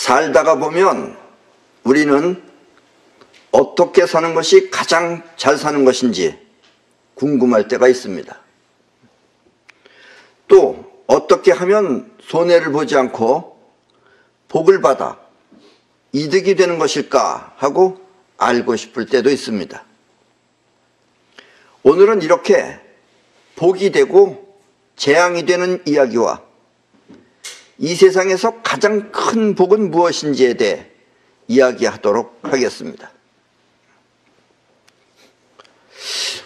살다가 보면 우리는 어떻게 사는 것이 가장 잘 사는 것인지 궁금할 때가 있습니다. 또 어떻게 하면 손해를 보지 않고 복을 받아 이득이 되는 것일까 하고 알고 싶을 때도 있습니다. 오늘은 이렇게 복이 되고 재앙이 되는 이야기와 이 세상에서 가장 큰 복은 무엇인지에 대해 이야기하도록 하겠습니다.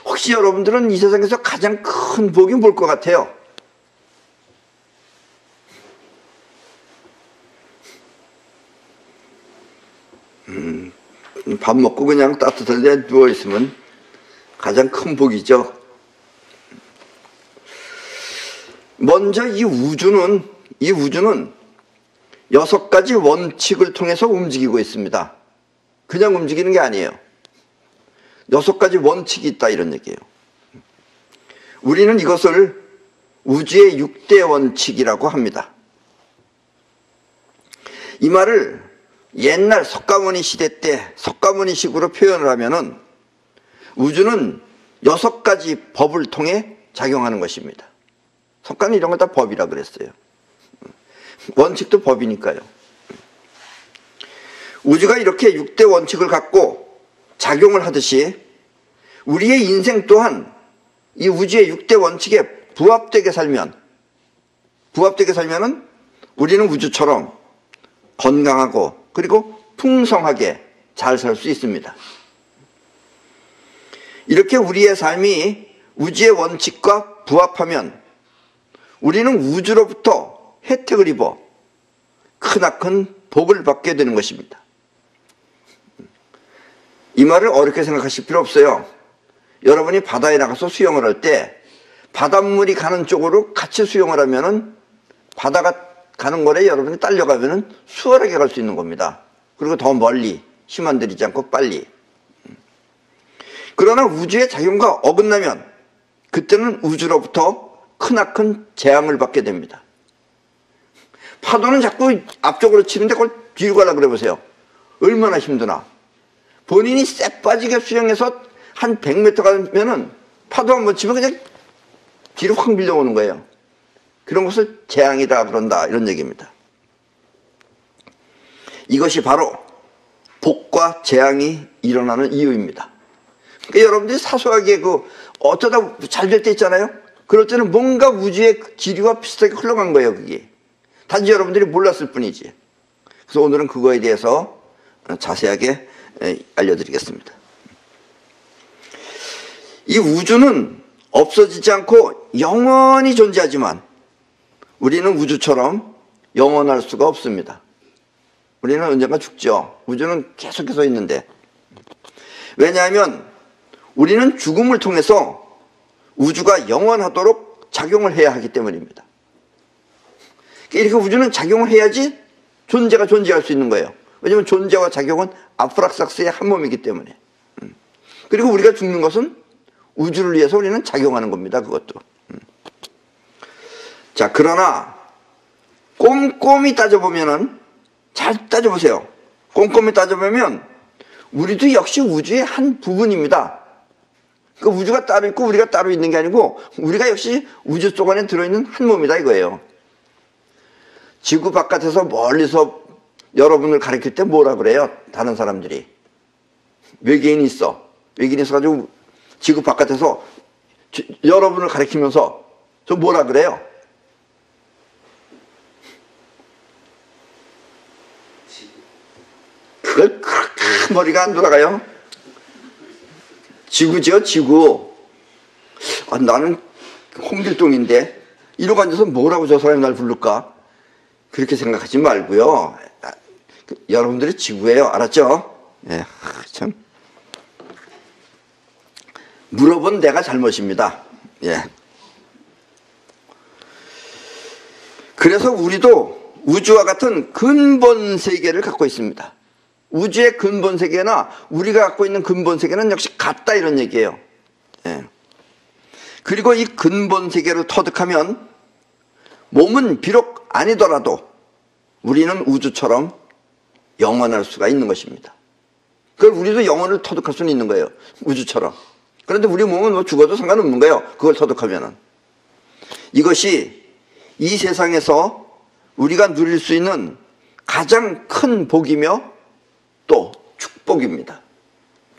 혹시 여러분들은 이 세상에서 가장 큰 복이 뭘 것 같아요? 밥 먹고 그냥 따뜻한 데 누워있으면 가장 큰 복이죠. 먼저 이 우주는 6가지 원칙을 통해서 움직이고 있습니다. 그냥 움직이는 게 아니에요. 6가지 원칙이 있다 이런 얘기예요. 우리는 이것을 우주의 6대 원칙이라고 합니다. 이 말을 옛날 석가모니 시대 때 석가모니식으로 표현을 하면은 우주는 6가지 법을 통해 작용하는 것입니다. 석가는 이런 거 다 법이라 그랬어요. 원칙도 법이니까요. 우주가 이렇게 6대 원칙을 갖고 작용을 하듯이 우리의 인생 또한 이 우주의 6대 원칙에 부합되게 살면은 우리는 우주처럼 건강하고 그리고 풍성하게 잘 살 수 있습니다. 이렇게 우리의 삶이 우주의 원칙과 부합하면 우리는 우주로부터 혜택을 입어 크나큰 복을 받게 되는 것입니다. 이 말을 어렵게 생각하실 필요 없어요. 여러분이 바다에 나가서 수영을 할 때 바닷물이 가는 쪽으로 같이 수영을 하면은 바다가 가는 거래 여러분이 딸려가면은 수월하게 갈 수 있는 겁니다. 그리고 더 멀리 힘 안 들이지 않고 빨리. 그러나 우주의 작용과 어긋나면 그때는 우주로부터 크나큰 재앙을 받게 됩니다. 파도는 자꾸 앞쪽으로 치는데 그걸 뒤로 가려고 그래 보세요. 얼마나 힘드나. 본인이 쎄 빠지게 수영해서 한 100m 가면은 파도 한번 치면 그냥 뒤로 확 밀려오는 거예요. 그런 것을 재앙이다 그런다 이런 얘기입니다. 이것이 바로 복과 재앙이 일어나는 이유입니다. 그러니까 여러분들이 사소하게 어쩌다 잘 될 때 있잖아요. 그럴 때는 뭔가 우주의 기류와 비슷하게 흘러간 거예요. 그게 단지 여러분들이 몰랐을 뿐이지. 그래서 오늘은 그거에 대해서 자세하게 알려드리겠습니다. 이 우주는 없어지지 않고 영원히 존재하지만 우리는 우주처럼 영원할 수가 없습니다. 우리는 언젠가 죽죠. 우주는 계속해서 있는데. 왜냐하면 우리는 죽음을 통해서 우주가 영원하도록 작용을 해야 하기 때문입니다. 이렇게 우주는 작용을 해야지 존재가 존재할 수 있는 거예요. 왜냐하면 존재와 작용은 아프락삭스의 한 몸이기 때문에. 그리고 우리가 죽는 것은 우주를 위해서 우리는 작용하는 겁니다. 그것도. 자, 그러나 꼼꼼히 따져보면은, 잘 따져보세요. 꼼꼼히 따져보면 우리도 역시 우주의 한 부분입니다. 그 우주가 따로 있고 우리가 따로 있는 게 아니고 우리가 역시 우주 속 안에 들어있는 한 몸이다 이거예요. 지구 바깥에서 멀리서 여러분을 가리킬 때 뭐라 그래요? 다른 사람들이. 외계인이 있어가지고 지구 바깥에서 여러분을 가리키면서 저 뭐라 그래요? 그걸 그렇게 머리가 안 돌아가요? 지구죠, 지구. 나는 홍길동인데 이러고 앉아서 뭐라고 저 사람이 날 부를까? 그렇게 생각하지 말고요. 여러분들이 지구예요. 알았죠? 예, 참. 물어본 내가 잘못입니다. 예. 그래서 우리도 우주와 같은 근본 세계를 갖고 있습니다. 우주의 근본 세계나 우리가 갖고 있는 근본 세계는 역시 같다 이런 얘기예요. 예. 그리고 이 근본 세계를 터득하면 몸은 비록 아니더라도 우리는 우주처럼 영원할 수가 있는 것입니다. 그걸 우리도 영혼을 터득할 수는 있는 거예요. 우주처럼. 그런데 우리 몸은 뭐 죽어도 상관없는 거예요. 그걸 터득하면은. 이것이 이 세상에서 우리가 누릴 수 있는 가장 큰 복이며 또 축복입니다.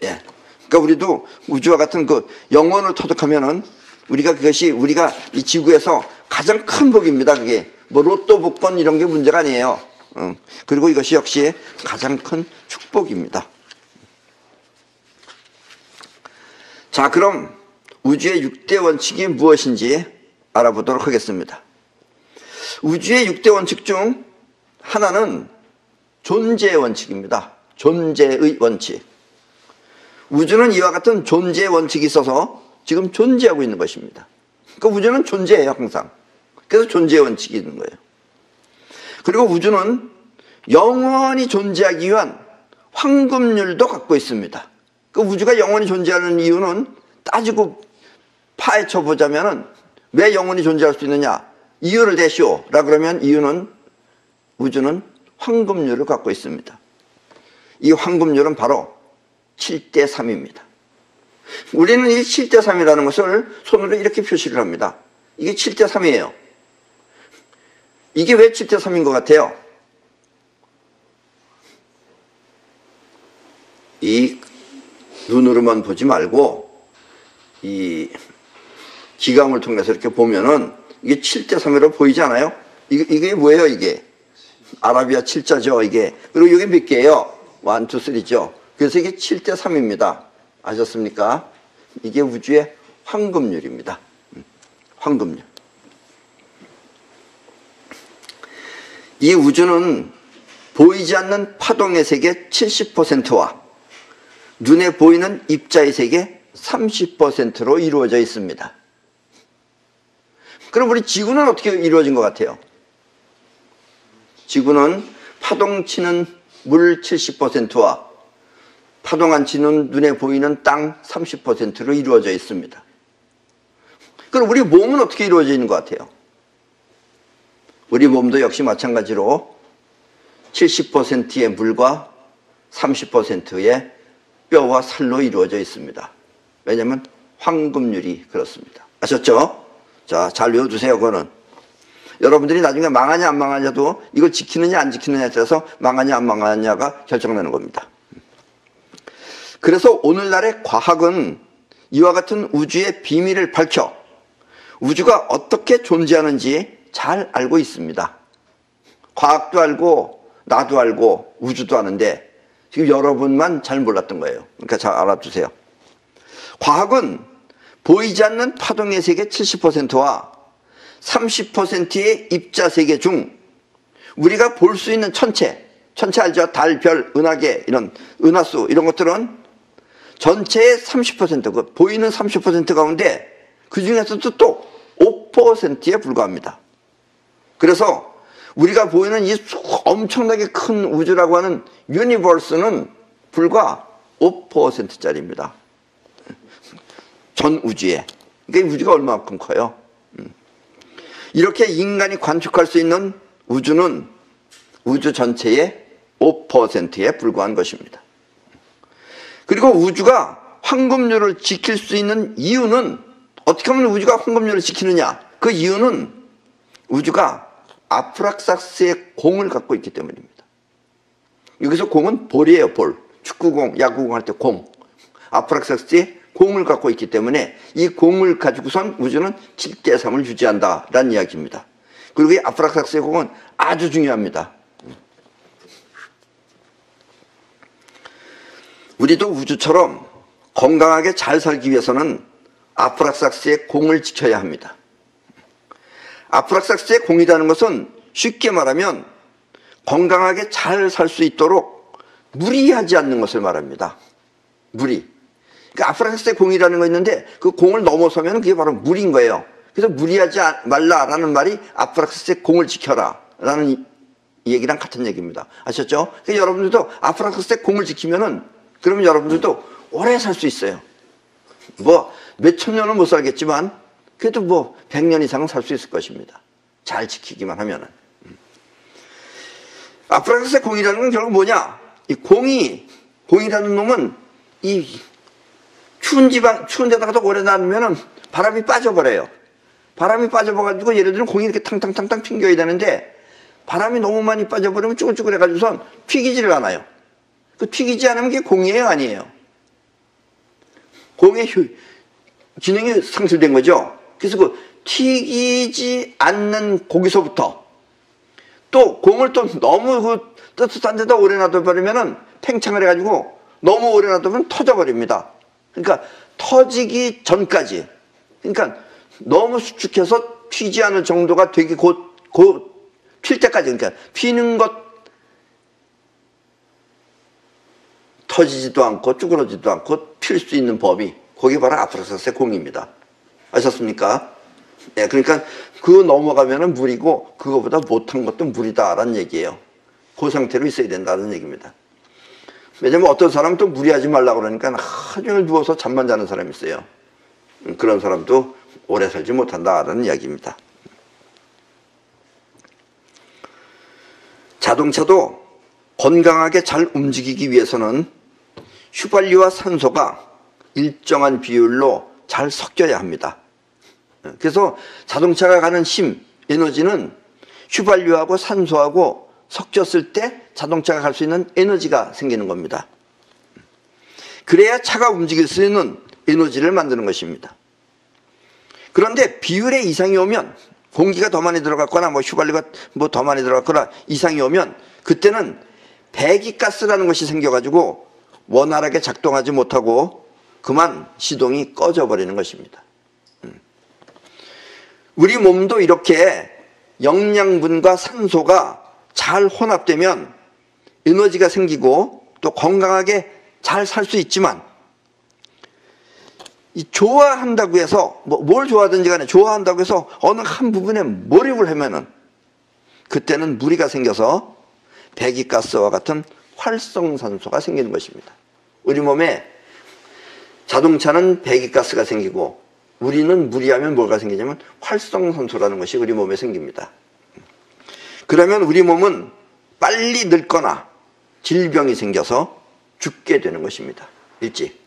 예. 그러니까 우리도 우주와 같은 그 영혼을 터득하면은 그것이 우리가 이 지구에서 가장 큰 복입니다. 그게 뭐 로또 복권 이런 게 문제가 아니에요. 그리고 이것이 역시 가장 큰 축복입니다. 자, 그럼 우주의 6대 원칙이 무엇인지 알아보도록 하겠습니다. 우주의 6대 원칙 중 하나는 존재의 원칙입니다. 존재의 원칙. 우주는 이와 같은 존재의 원칙이 있어서 지금 존재하고 있는 것입니다. 그러니까 우주는 존재해요, 항상. 그래서 존재의 원칙이 있는 거예요. 그리고 우주는 영원히 존재하기 위한 황금률도 갖고 있습니다. 그 우주가 영원히 존재하는 이유는 따지고 파헤쳐 보자면은 왜 영원히 존재할 수 있느냐? 이유를 대시오. 라 그러면 이유는 우주는 황금률을 갖고 있습니다. 이 황금률은 바로 7대 3입니다. 우리는 이 7대 3이라는 것을 손으로 이렇게 표시를 합니다. 이게 7대 3이에요. 이게 왜 7대 3인 것 같아요? 이 눈으로만 보지 말고 이 기감을 통해서 이렇게 보면은 이게 7대 3이라고 보이지 않아요? 이게 뭐예요, 이게? 아라비아 7자죠, 이게. 그리고 이게 몇 개예요? 1, 2, 3죠. 그래서 이게 7대 3입니다. 아셨습니까? 이게 우주의 황금률입니다. 황금률. 이 우주는 보이지 않는 파동의 세계 70%와 눈에 보이는 입자의 세계 30%로 이루어져 있습니다. 그럼 우리 지구는 어떻게 이루어진 것 같아요? 지구는 파동 치는 물 70%와 파동 안 치는 눈에 보이는 땅 30%로 이루어져 있습니다. 그럼 우리 몸은 어떻게 이루어져 있는 것 같아요? 우리 몸도 역시 마찬가지로 70%의 물과 30%의 뼈와 살로 이루어져 있습니다. 왜냐하면 황금률이 그렇습니다. 아셨죠? 자, 잘 외워두세요. 그거는 여러분들이 나중에 망하냐 안 망하냐도 이걸 지키느냐 안 지키느냐에 따라서 망하냐 안 망하냐가 결정되는 겁니다. 그래서 오늘날의 과학은 이와 같은 우주의 비밀을 밝혀 우주가 어떻게 존재하는지 잘 알고 있습니다. 과학도 알고 나도 알고 우주도 아는데 지금 여러분만 잘 몰랐던 거예요. 그러니까 잘 알아두세요. 과학은 보이지 않는 파동의 세계 70%와 30%의 입자 세계 중 우리가 볼 수 있는 천체 알죠? 달, 별, 은하계, 이런 은하수 이런 것들은 전체의 30%, 그 보이는 30% 가운데 그 중에서도 또 5%에 불과합니다. 그래서 우리가 보이는 이 엄청나게 큰 우주라고 하는 유니버스는 불과 5%짜리입니다. 전 우주에. 그러니까 우주가 얼마만큼 커요? 이렇게 인간이 관측할 수 있는 우주는 우주 전체의 5%에 불과한 것입니다. 그리고 우주가 황금률을 지킬 수 있는 이유는 어떻게 하면 우주가 황금률을 지키느냐? 그 이유는 우주가 아프락삭스의 공을 갖고 있기 때문입니다. 여기서 공은 볼이에요, 볼. 축구공, 야구공 할 때 공. 아프락삭스의 공을 갖고 있기 때문에 이 공을 가지고선 우주는 7대 3을 유지한다라는 이야기입니다. 그리고 이 아프락삭스의 공은 아주 중요합니다. 우리도 우주처럼 건강하게 잘 살기 위해서는 아프락삭스의 공을 지켜야 합니다. 아프락삭스의 공이라는 것은 쉽게 말하면 건강하게 잘 살 수 있도록 무리하지 않는 것을 말합니다. 무리. 그러니까 아프락삭스의 공이라는 거 있는데 그 공을 넘어서면 그게 바로 무리인 거예요. 그래서 무리하지 말라라는 말이 아프락삭스의 공을 지켜라 라는 얘기랑 같은 얘기입니다. 아셨죠? 그러니까 여러분들도 아프락삭스의 공을 지키면은 그러면 여러분들도 오래 살 수 있어요. 뭐 몇천 년은 못 살겠지만 그래도 뭐 100년 이상은 살 수 있을 것입니다. 잘 지키기만 하면은. 아프라크스의 공이라는 건 결국 뭐냐? 이 공이라는 놈은 이 추운 데다가 오래 놔두면은 바람이 빠져버려요. 바람이 빠져버려가지고 예를 들면 공이 이렇게 탕탕탕탕 튕겨야 되는데 바람이 너무 많이 빠져버리면 쭈글쭈글해가지고선 튀기지를 않아요. 그 튀기지 않으면 그게 공이에요, 아니에요? 공의 기능이 상실된 거죠. 그래서 그 튀기지 않는 거기서부터 또 공을 또 너무 그 따뜻한 데다 오래 놔둬버리면은 팽창을 해가지고 너무 오래 놔두면 터져버립니다. 그러니까 터지기 전까지, 그러니까 너무 수축해서 튀지 않을 정도가 되게 곧 튈 때까지, 그러니까 튀는 것, 터지지도 않고 쭈그러지도 않고 튈 수 있는 법이, 그게 바로 아프라크스의 공입니다. 아셨습니까? 네, 그러니까 그 넘어가면은 물이고 그거보다 못한 것도 물이다라는 얘기예요. 그 상태로 있어야 된다는 얘기입니다. 왜냐면 어떤 사람은 또 무리하지 말라고 그러니까 하루 종일 누워서 잠만 자는 사람이 있어요. 그런 사람도 오래 살지 못한다라는 이야기입니다. 자동차도 건강하게 잘 움직이기 위해서는 휘발유와 산소가 일정한 비율로 잘 섞여야 합니다. 그래서 자동차가 가는 힘, 에너지는 휘발유하고 산소하고 섞였을 때 자동차가 갈 수 있는 에너지가 생기는 겁니다. 그래야 차가 움직일 수 있는 에너지를 만드는 것입니다. 그런데 비율에 이상이 오면, 공기가 더 많이 들어갔거나 뭐 휘발유가 뭐 더 많이 들어갔거나 이상이 오면 그때는 배기가스라는 것이 생겨가지고 원활하게 작동하지 못하고 그만 시동이 꺼져 버리는 것입니다. 우리 몸도 이렇게 영양분과 산소가 잘 혼합되면 에너지가 생기고 또 건강하게 잘 살 수 있지만, 이 좋아한다고 해서 뭘 좋아하든지 간에 좋아한다고 해서 어느 한 부분에 몰입을 하면은 그때는 무리가 생겨서 배기가스와 같은 활성산소가 생기는 것입니다. 우리 몸에 자동차는 배기가스가 생기고 우리는 무리하면 뭐가 생기냐면 활성산소라는 것이 우리 몸에 생깁니다. 그러면 우리 몸은 빨리 늙거나 질병이 생겨서 죽게 되는 것입니다. 일찍.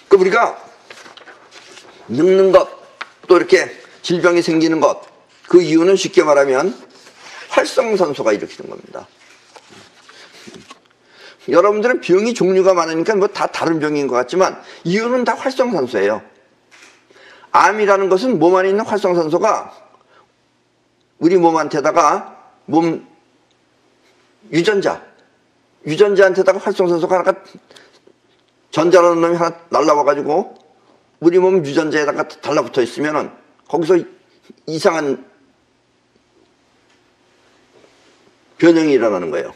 그 우리가 늙는 것, 또 이렇게 질병이 생기는 것, 그 이유는 쉽게 말하면 활성산소가 일으키는 겁니다. 여러분들은 병이 종류가 많으니까 뭐 다 다른 병인 것 같지만 이유는 다 활성산소예요. 암이라는 것은 몸 안에 있는 활성산소가 우리 몸한테다가 몸 유전자한테다가 활성산소가 하나가 전자라는 놈이 하나 날라와가지고 우리 몸 유전자에다가 달라붙어 있으면은 거기서 이상한 변형이 일어나는 거예요.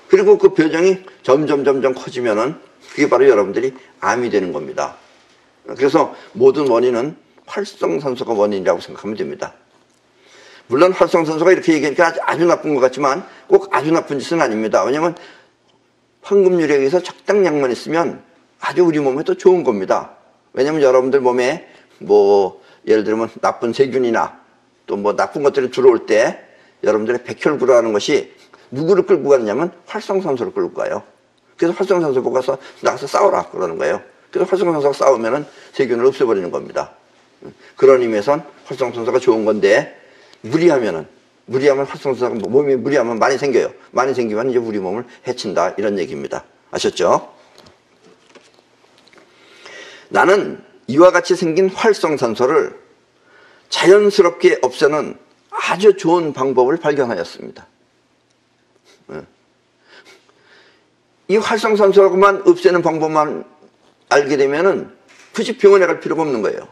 그리고 그 변형이 점점 커지면은 그게 바로 여러분들이 암이 되는 겁니다. 그래서 모든 원인은 활성산소가 원인이라고 생각하면 됩니다. 물론 활성산소가 이렇게 얘기하니까 아주 나쁜 것 같지만 꼭 아주 나쁜 짓은 아닙니다. 왜냐하면 황금률에 의해서 적당량만 있으면 아주 우리 몸에 또 좋은 겁니다. 왜냐하면 여러분들 몸에 뭐 예를 들면 나쁜 세균이나 또 뭐 나쁜 것들이 들어올 때 여러분들의 백혈구라는 것이 누구를 끌고 가느냐면 활성산소를 끌고 가요. 그래서 활성산소 보고 가서 나가서 싸우라 그러는 거예요. 그래서 활성산소가 싸우면은 세균을 없애버리는 겁니다. 그런 의미에선 활성산소가 좋은 건데 무리하면 활성산소가 몸에 무리하면 많이 생겨요. 많이 생기면 이제 우리 몸을 해친다 이런 얘기입니다. 아셨죠? 나는 이와 같이 생긴 활성산소를 자연스럽게 없애는 아주 좋은 방법을 발견하였습니다. 이 활성산소만 없애는 방법만 알게 되면은 굳이 병원에 갈 필요가 없는 거예요.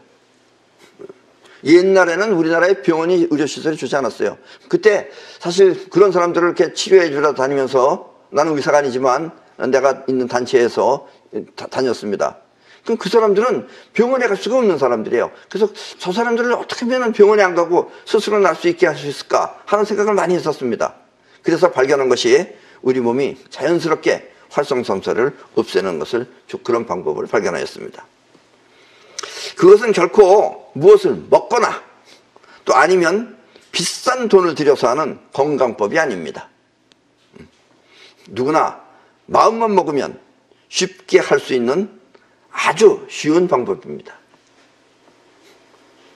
옛날에는 우리나라에 병원이 의료시설이 좋지 않았어요. 그때 사실 그런 사람들을 이렇게 치료해 주러 다니면서, 나는 의사가 아니지만 내가 있는 단체에서 다녔습니다. 그럼 그 사람들은 병원에 갈 수가 없는 사람들이에요. 그래서 저 사람들을 어떻게 하면 병원에 안 가고 스스로 날 수 있게 할 수 있을까 하는 생각을 많이 했었습니다. 그래서 발견한 것이 우리 몸이 자연스럽게 활성산소를 없애는 것을, 그런 방법을 발견하였습니다. 그것은 결코 무엇을 먹거나 또 아니면 비싼 돈을 들여서 하는 건강법이 아닙니다. 누구나 마음만 먹으면 쉽게 할 수 있는 아주 쉬운 방법입니다.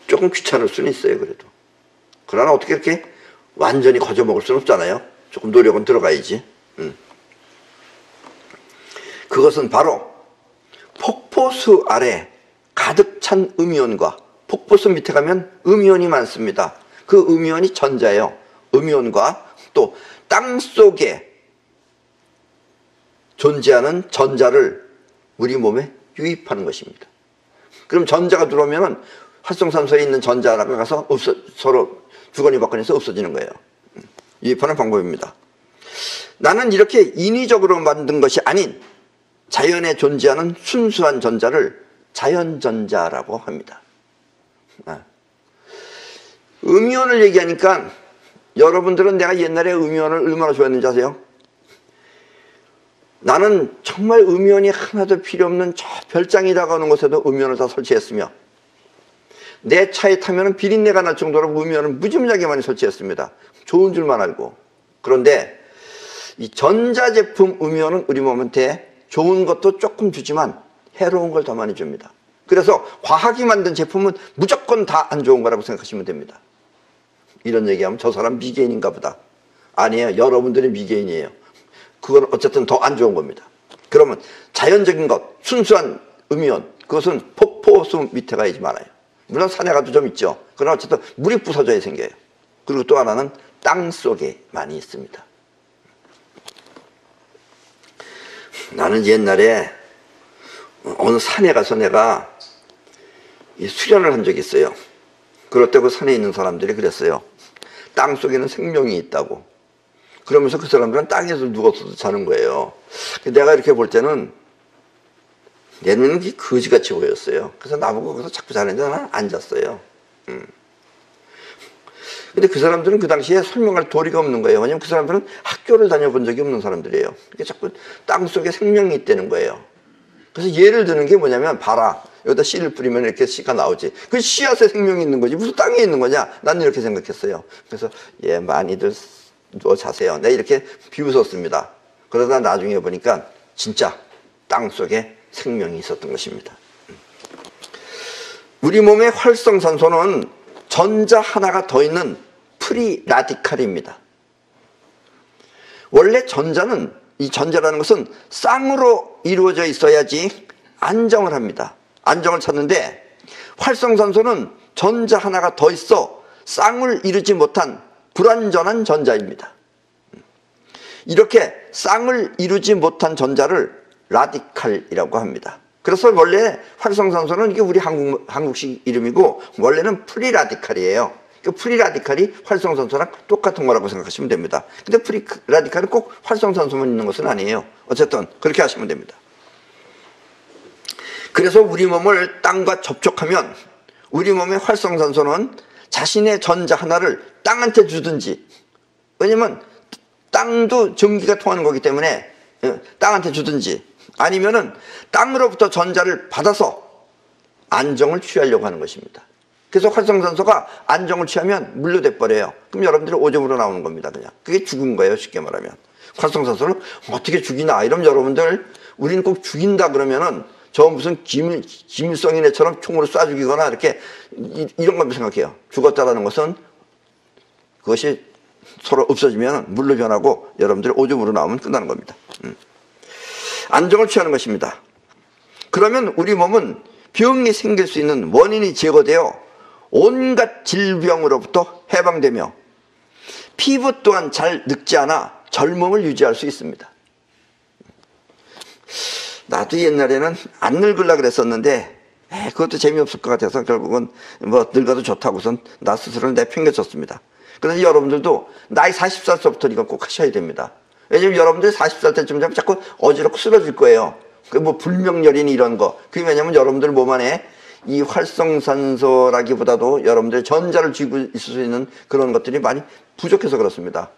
조금 귀찮을 수는 있어요, 그래도. 그러나 어떻게 이렇게 완전히 거저 먹을 수는 없잖아요. 조금 노력은 들어가야지. 그것은 바로 폭포수 아래 가득 찬 음이온과, 폭포수 밑에 가면 음이온이 많습니다. 그 음이온이 전자예요. 음이온과 또 땅속에 존재하는 전자를 우리 몸에 유입하는 것입니다. 그럼 전자가 들어오면 활성산소에 있는 전자가 가서 서로 주거니 받거니해서 없어지는 거예요. 유입하는 방법입니다. 나는 이렇게 인위적으로 만든 것이 아닌 자연에 존재하는 순수한 전자를 자연전자라고 합니다. 음이온을 얘기하니까 여러분들은 내가 옛날에 음이온을 얼마나 좋아했는지 아세요? 나는 정말 음이온이 하나도 필요 없는 저 별장이라고 하는 곳에도 음이온을 다 설치했으며, 내 차에 타면 비린내가 날 정도로 음이온을 무지무지하게 많이 설치했습니다. 좋은 줄만 알고. 그런데 이 전자제품 음이온은 우리 몸한테 좋은 것도 조금 주지만 해로운 걸 더 많이 줍니다. 그래서 과학이 만든 제품은 무조건 다 안 좋은 거라고 생각하시면 됩니다. 이런 얘기하면 저 사람 미개인인가 보다. 아니에요. 여러분들이 미개인이에요. 그건 어쨌든 더 안 좋은 겁니다. 그러면 자연적인 것, 순수한 음이온, 그것은 폭포수 밑에 가야지 많아요. 물론 산에 가도 좀 있죠. 그러나 어쨌든 물이 부서져야 생겨요. 그리고 또 하나는 땅 속에 많이 있습니다. 나는 옛날에 어느 산에 가서 내가 수련을 한 적이 있어요. 그럴 때 그 산에 있는 사람들이 그랬어요. 땅 속에는 생명이 있다고. 그러면서 그 사람들은 땅에서 누워서 자는 거예요. 내가 이렇게 볼 때는 얘는 거지같이 보였어요. 그래서 나보고 거기서 자꾸 자는데 나는 앉았어요. 근데 그 사람들은 그 당시에 설명할 도리가 없는 거예요. 왜냐면 그 사람들은 학교를 다녀본 적이 없는 사람들이에요. 그게 자꾸 땅 속에 생명이 있다는 거예요. 그래서 예를 드는 게 뭐냐면, 봐라. 여기다 씨를 뿌리면 이렇게 씨가 나오지. 그 씨앗에 생명이 있는 거지. 무슨 땅에 있는 거냐? 난 이렇게 생각했어요. 그래서 많이들 누워 자세요. 내가 이렇게 비웃었습니다. 그러다 나중에 보니까 진짜 땅 속에 생명이 있었던 것입니다. 우리 몸의 활성산소는 전자 하나가 더 있는 프리 라디칼입니다. 원래 전자는, 이 전자라는 것은 쌍으로 이루어져 있어야지 안정을 합니다. 안정을 찾는데 활성산소는 전자 하나가 더 있어 쌍을 이루지 못한 불완전한 전자입니다. 이렇게 쌍을 이루지 못한 전자를 라디칼이라고 합니다. 그래서 원래 활성산소는 이게 우리 한국식 이름이고 원래는 프리라디칼이에요. 그 프리라디칼이 활성산소랑 똑같은 거라고 생각하시면 됩니다. 근데 프리라디칼은 꼭 활성산소만 있는 것은 아니에요. 어쨌든 그렇게 하시면 됩니다. 그래서 우리 몸을 땅과 접촉하면 우리 몸의 활성산소는 자신의 전자 하나를 땅한테 주든지, 왜냐면 땅도 전기가 통하는 거기 때문에 땅한테 주든지, 아니면은 땅으로부터 전자를 받아서 안정을 취하려고 하는 것입니다. 그래서 활성산소가 안정을 취하면 물려돼 버려요. 그럼 여러분들이 오줌으로 나오는 겁니다. 그냥 그게 죽은 거예요. 쉽게 말하면. 활성산소를 어떻게 죽이나 이러면 여러분들, 우리는 꼭 죽인다 그러면은 저 무슨 김일성이네처럼 총으로 쏴 죽이거나 이렇게 이런 것만 생각해요. 죽었다라는 것은 그것이 서로 없어지면 물로 변하고 여러분들이 오줌으로 나오면 끝나는 겁니다. 안정을 취하는 것입니다. 그러면 우리 몸은 병이 생길 수 있는 원인이 제거되어 온갖 질병으로부터 해방되며 피부 또한 잘 늙지 않아 젊음을 유지할 수 있습니다. 나도 옛날에는 안 늙으려고 그랬었는데 그것도 재미없을 것 같아서 결국은 뭐 늙어도 좋다고선 나 스스로를 내팽개쳤습니다. 그런데 여러분들도 나이 40살부터 이건 꼭 하셔야 됩니다. 왜냐면 여러분들이 40살 때쯤 되면 자꾸 어지럽고 쓰러질 거예요. 그 뭐 불명열이니 이런 거. 그게 왜냐면 여러분들 몸 안에 이 활성산소라기보다도 여러분들의 전자를 쥐고 있을 수 있는 그런 것들이 많이 부족해서 그렇습니다.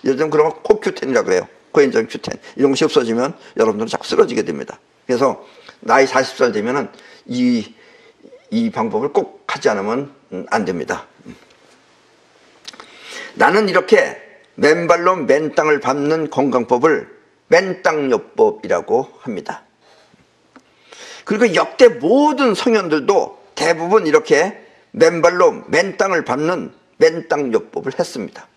예를 들면 그런 거 코큐텐이라고 그래요. 코엔자임 Q10 이런 것이 없어지면 여러분들은 자꾸 쓰러지게 됩니다. 그래서 나이 40살 되면은 이 방법을 꼭 하지 않으면 안 됩니다. 나는 이렇게 맨발로 맨 땅을 밟는 건강법을 맨땅요법이라고 합니다. 그리고 역대 모든 성현들도 대부분 이렇게 맨발로 맨 땅을 밟는 맨땅요법을 했습니다.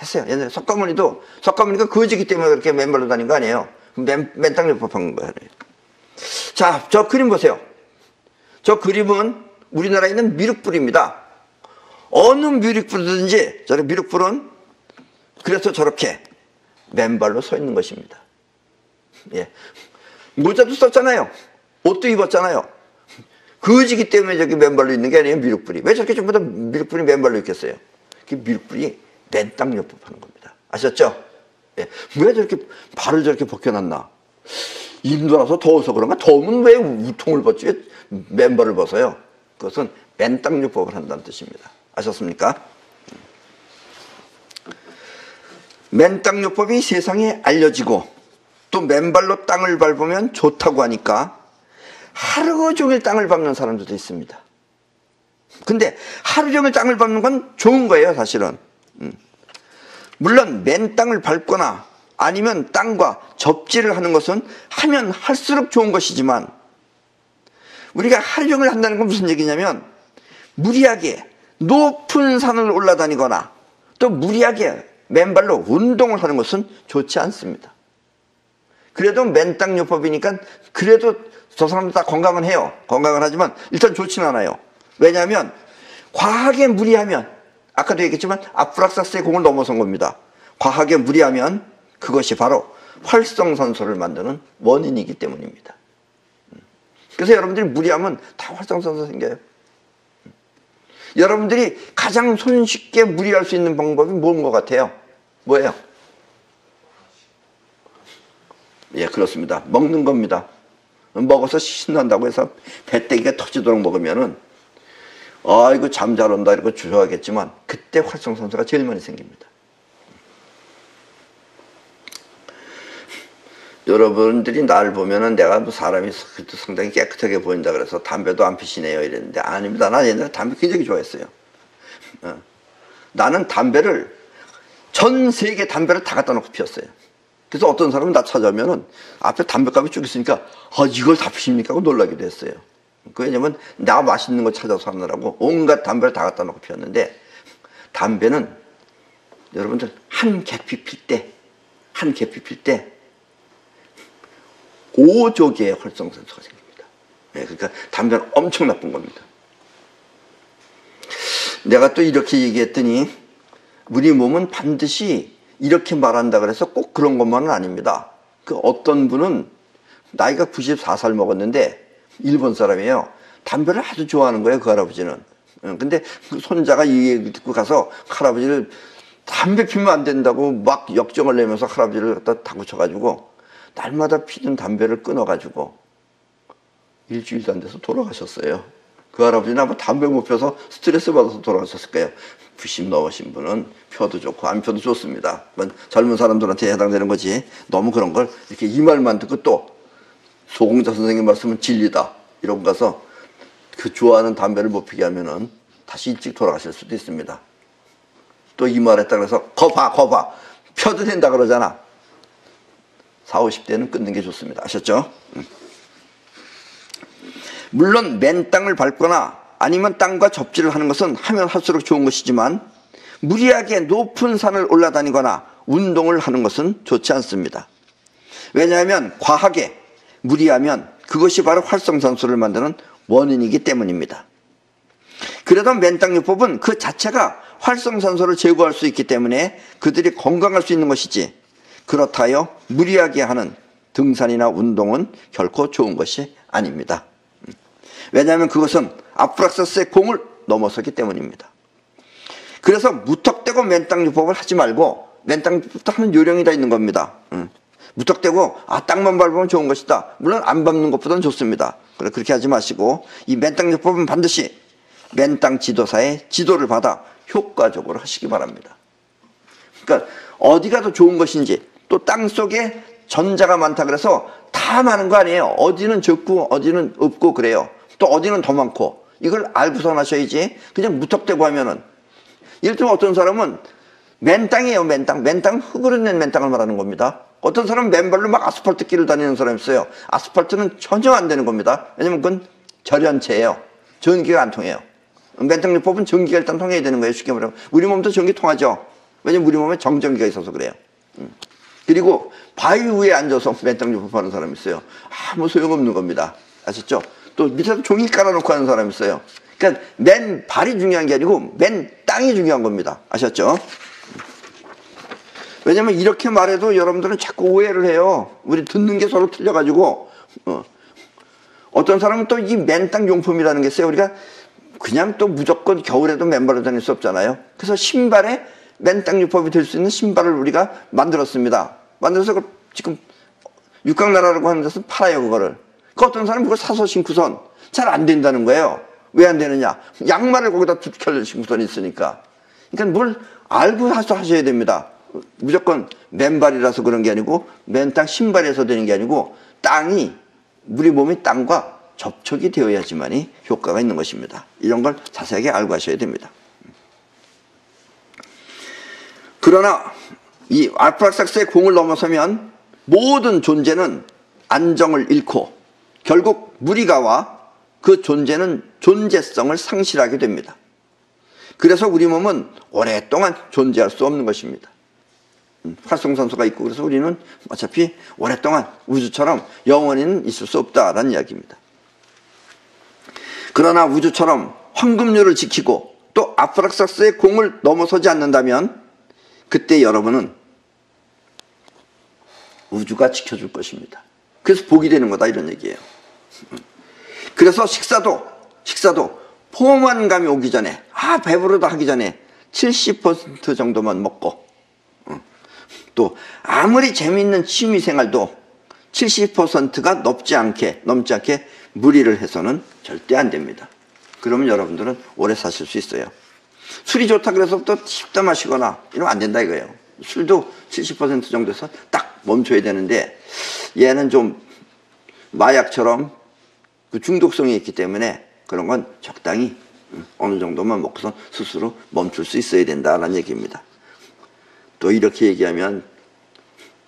했어요. 옛날에 석가모니가 거지기 때문에 그렇게 맨발로 다닌 거 아니에요. 맨땅요법 한 거예요. 자, 저 그림 보세요. 저 그림은 우리나라에 있는 미륵불입니다. 어느 미륵불이든지 저런 미륵불은 그래서 저렇게 맨발로 서 있는 것입니다. 예. 모자도 썼잖아요. 옷도 입었잖아요. 거지기 때문에 저기 맨발로 있는 게 아니에요. 미륵불이. 왜 저렇게 전부 다 미륵불이 맨발로 있겠어요? 그 미륵불이 맨땅요법 하는 겁니다. 아셨죠? 예. 왜 저렇게 발을 저렇게 벗겨놨나? 인도라서 더워서 그런가? 더우면 왜 우통을 벗지? 왜 맨발을 벗어요? 그것은 맨땅요법을 한다는 뜻입니다. 아셨습니까? 맨땅요법이 세상에 알려지고 또 맨발로 땅을 밟으면 좋다고 하니까 하루 종일 땅을 밟는 사람들도 있습니다. 근데 하루 종일 땅을 밟는 건 좋은 거예요, 사실은. 물론 맨 땅을 밟거나 아니면 땅과 접지를 하는 것은 하면 할수록 좋은 것이지만 우리가 하루 종일 한다는 건 무슨 얘기냐면 무리하게 높은 산을 올라다니거나 또 무리하게 맨발로 운동을 하는 것은 좋지 않습니다. 그래도 맨땅요법이니까 그래도 저 사람들 다 건강은 해요. 건강은 하지만 일단 좋지는 않아요. 왜냐하면 과하게 무리하면 아까도 얘기했지만 아프락사스의 공을 넘어선 겁니다. 과하게 무리하면 그것이 바로 활성산소를 만드는 원인이기 때문입니다. 그래서 여러분들이 무리하면 다 활성산소 생겨요. 여러분들이 가장 손쉽게 무리할 수 있는 방법이 뭔 것 같아요? 뭐예요? 예, 그렇습니다. 먹는 겁니다. 먹어서 신난다고 해서 배때기가 터지도록 먹으면은 아이고 잠 잘 온다 이러고 좋아하겠지만 그때 활성산소가 제일 많이 생깁니다. 여러분들이 날 보면은 내가 뭐 사람이 상당히 깨끗하게 보인다 그래서 담배도 안 피시네요 이랬는데 아닙니다. 나 옛날에 담배 굉장히 좋아했어요. 나는 담배를 전 세계 담배를 다 갖다 놓고 피웠어요. 그래서 어떤 사람은 나 찾아오면은 앞에 담배값이 쭉 있으니까 이걸 다 피십니까 하고 놀라기도 했어요. 왜냐면 나 맛있는 거 찾아서 하느라고 온갖 담배를 다 갖다 놓고 피웠는데 담배는 여러분들 한 계피 필 때 5조 개의 활성산소가 생깁니다. 네, 그러니까 담배는 엄청 나쁜 겁니다. 내가 또 이렇게 얘기했더니 우리 몸은 반드시 이렇게 말한다 그래서 꼭 그런 것만은 아닙니다. 그 어떤 분은 나이가 94살 먹었는데 일본 사람이에요. 담배를 아주 좋아하는 거예요, 그 할아버지는. 근데 그 손자가 이 얘기 듣고 가서 할아버지를 담배 피면 안 된다고 막 역정을 내면서 할아버지를 갖다 다구쳐가지고 날마다 피던 담배를 끊어가지고 일주일도 안 돼서 돌아가셨어요. 그 할아버지는 아마 담배 못 펴서 스트레스 받아서 돌아가셨을 거예요. 90 넘으신 분은 펴도 좋고 안 펴도 좋습니다. 젊은 사람들한테 해당되는 거지. 너무 그런 걸 이렇게 이 말만 듣고 또 소공자 선생님 말씀은 진리다 이러고 가서 그 좋아하는 담배를 못 피게 하면은 다시 일찍 돌아가실 수도 있습니다. 또 이 말했다 그래서 거봐 펴도 된다 그러잖아. 40, 50대는 끊는 게 좋습니다. 아셨죠? 물론 맨 땅을 밟거나 아니면 땅과 접지를 하는 것은 하면 할수록 좋은 것이지만 무리하게 높은 산을 올라다니거나 운동을 하는 것은 좋지 않습니다. 왜냐하면 과하게 무리하면 그것이 바로 활성산소를 만드는 원인이기 때문입니다. 그래도 맨땅요법은 그 자체가 활성산소를 제거할 수 있기 때문에 그들이 건강할 수 있는 것이지 그렇다 하여 무리하게 하는 등산이나 운동은 결코 좋은 것이 아닙니다. 왜냐하면 그것은 아프락사스의 공을 넘어서기 때문입니다. 그래서 무턱대고 맨땅요법을 하지 말고 맨땅요법도 하는 요령이 다 있는 겁니다. 무턱대고 땅만 밟으면 좋은 것이다. 물론 안 밟는 것보다는 좋습니다. 그렇게 하지 마시고 이 맨땅요법은 반드시 맨땅 지도사의 지도를 받아 효과적으로 하시기 바랍니다. 그러니까 어디가 더 좋은 것인지 또 땅속에 전자가 많다 그래서 다 많은 거 아니에요. 어디는 적고 어디는 없고 그래요. 또 어디는 더 많고 이걸 알고서 하셔야지 그냥 무턱대고 하면은 예를 들면 어떤 사람은 맨땅이에요, 맨땅. 맨땅은 흙으로 낸 맨땅을 말하는 겁니다. 어떤 사람은 맨발로 막 아스팔트 길을 다니는 사람이 있어요. 아스팔트는 전혀 안 되는 겁니다. 왜냐면 그건 절연체예요. 전기가 안 통해요. 맨땅요법은 전기가 일단 통해야 되는 거예요. 쉽게 말하면. 우리 몸도 전기 통하죠. 왜냐면 우리 몸에 정전기가 있어서 그래요. 그리고 바위 위에 앉아서 맨땅요법 하는 사람이 있어요. 아무 소용없는 겁니다. 아셨죠? 또 밑에서 종이 깔아놓고 하는 사람이 있어요. 그러니까 맨 발이 중요한 게 아니고 맨 땅이 중요한 겁니다. 아셨죠? 왜냐면 이렇게 말해도 여러분들은 자꾸 오해를 해요. 우리 듣는 게 서로 틀려가지고 어떤 사람은 또 이 맨땅 용품이라는 게 있어요. 우리가 그냥 또 무조건 겨울에도 맨발로 다닐 수 없잖아요. 그래서 신발에 맨땅 요법이 될 수 있는 신발을 우리가 만들었습니다. 만들어서 지금 육각나라라고 하는 데서 팔아요, 그거를. 그 어떤 사람은 그걸 사서 신고선 잘 안 된다는 거예요. 왜 안 되느냐? 양말을 거기다 두 켤레 신고선 있으니까. 그러니까 뭘 알고 하셔야 됩니다. 무조건 맨발이라서 그런 게 아니고 맨땅 신발에서 되는 게 아니고 땅이 우리 몸의 땅과 접촉이 되어야지만이 효과가 있는 것입니다. 이런 걸 자세하게 알고 하셔야 됩니다. 그러나 이 아프락삭스의 공을 넘어서면 모든 존재는 안정을 잃고 결국 무리가와 그 존재는 존재성을 상실하게 됩니다. 그래서 우리 몸은 오랫동안 존재할 수 없는 것입니다. 활성산소가 있고 그래서 우리는 어차피 오랫동안 우주처럼 영원히는 있을 수 없다라는 이야기입니다. 그러나 우주처럼 황금률을 지키고 또 아프락삭스의 공을 넘어서지 않는다면 그때 여러분은 우주가 지켜줄 것입니다. 그래서 복이 되는 거다 이런 얘기예요. 그래서 식사도 포만감이 오기 전에 배부르다 하기 전에 70% 정도만 먹고 또 아무리 재미있는 취미생활도 70%가 넘지 않게 무리를 해서는 절대 안 됩니다. 그러면 여러분들은 오래 사실 수 있어요. 술이 좋다 그래서 또 씹다 마시거나 이러면 안 된다 이거예요. 술도 70% 정도에서 딱 멈춰야 되는데 얘는 좀 마약처럼 그 중독성이 있기 때문에 그런 건 적당히 어느 정도만 먹고서 스스로 멈출 수 있어야 된다는 얘기입니다. 또 이렇게 얘기하면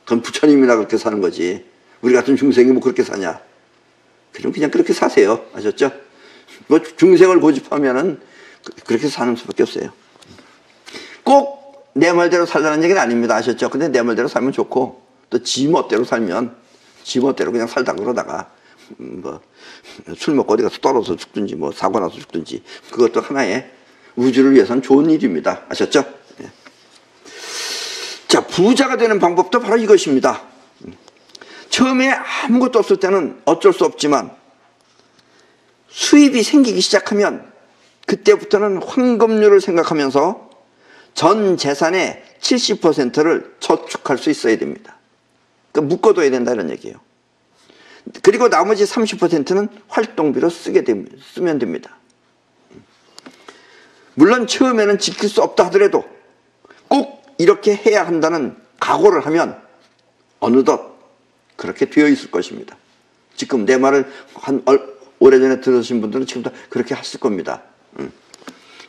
그건 부처님이나 그렇게 사는 거지 우리 같은 중생이 뭐 그렇게 사냐. 그냥 그렇게 사세요. 아셨죠? 뭐 중생을 고집하면은 그렇게 사는 수밖에 없어요. 꼭 내 말대로 살라는 얘기는 아닙니다. 아셨죠? 근데 내 말대로 살면 좋고 또 지 멋대로 살면 지 멋대로 그냥 살다 그러다가 뭐 술 먹고 어디 가서 떨어져 죽든지 뭐 사고 나서 죽든지 그것도 하나의 우주를 위해서는 좋은 일입니다. 아셨죠? 예. 자, 부자가 되는 방법도 바로 이것입니다. 처음에 아무것도 없을 때는 어쩔 수 없지만 수입이 생기기 시작하면 그때부터는 황금률을 생각하면서 전 재산의 70%를 저축할 수 있어야 됩니다. 그러니까 묶어둬야 된다 이런 얘기예요. 그리고 나머지 30%는 활동비로 쓰면 됩니다. 물론 처음에는 지킬 수 없다 하더라도 꼭 이렇게 해야 한다는 각오를 하면 어느덧 그렇게 되어 있을 것입니다. 지금 내 말을 오래전에 들으신 분들은 지금 다 그렇게 하실 겁니다.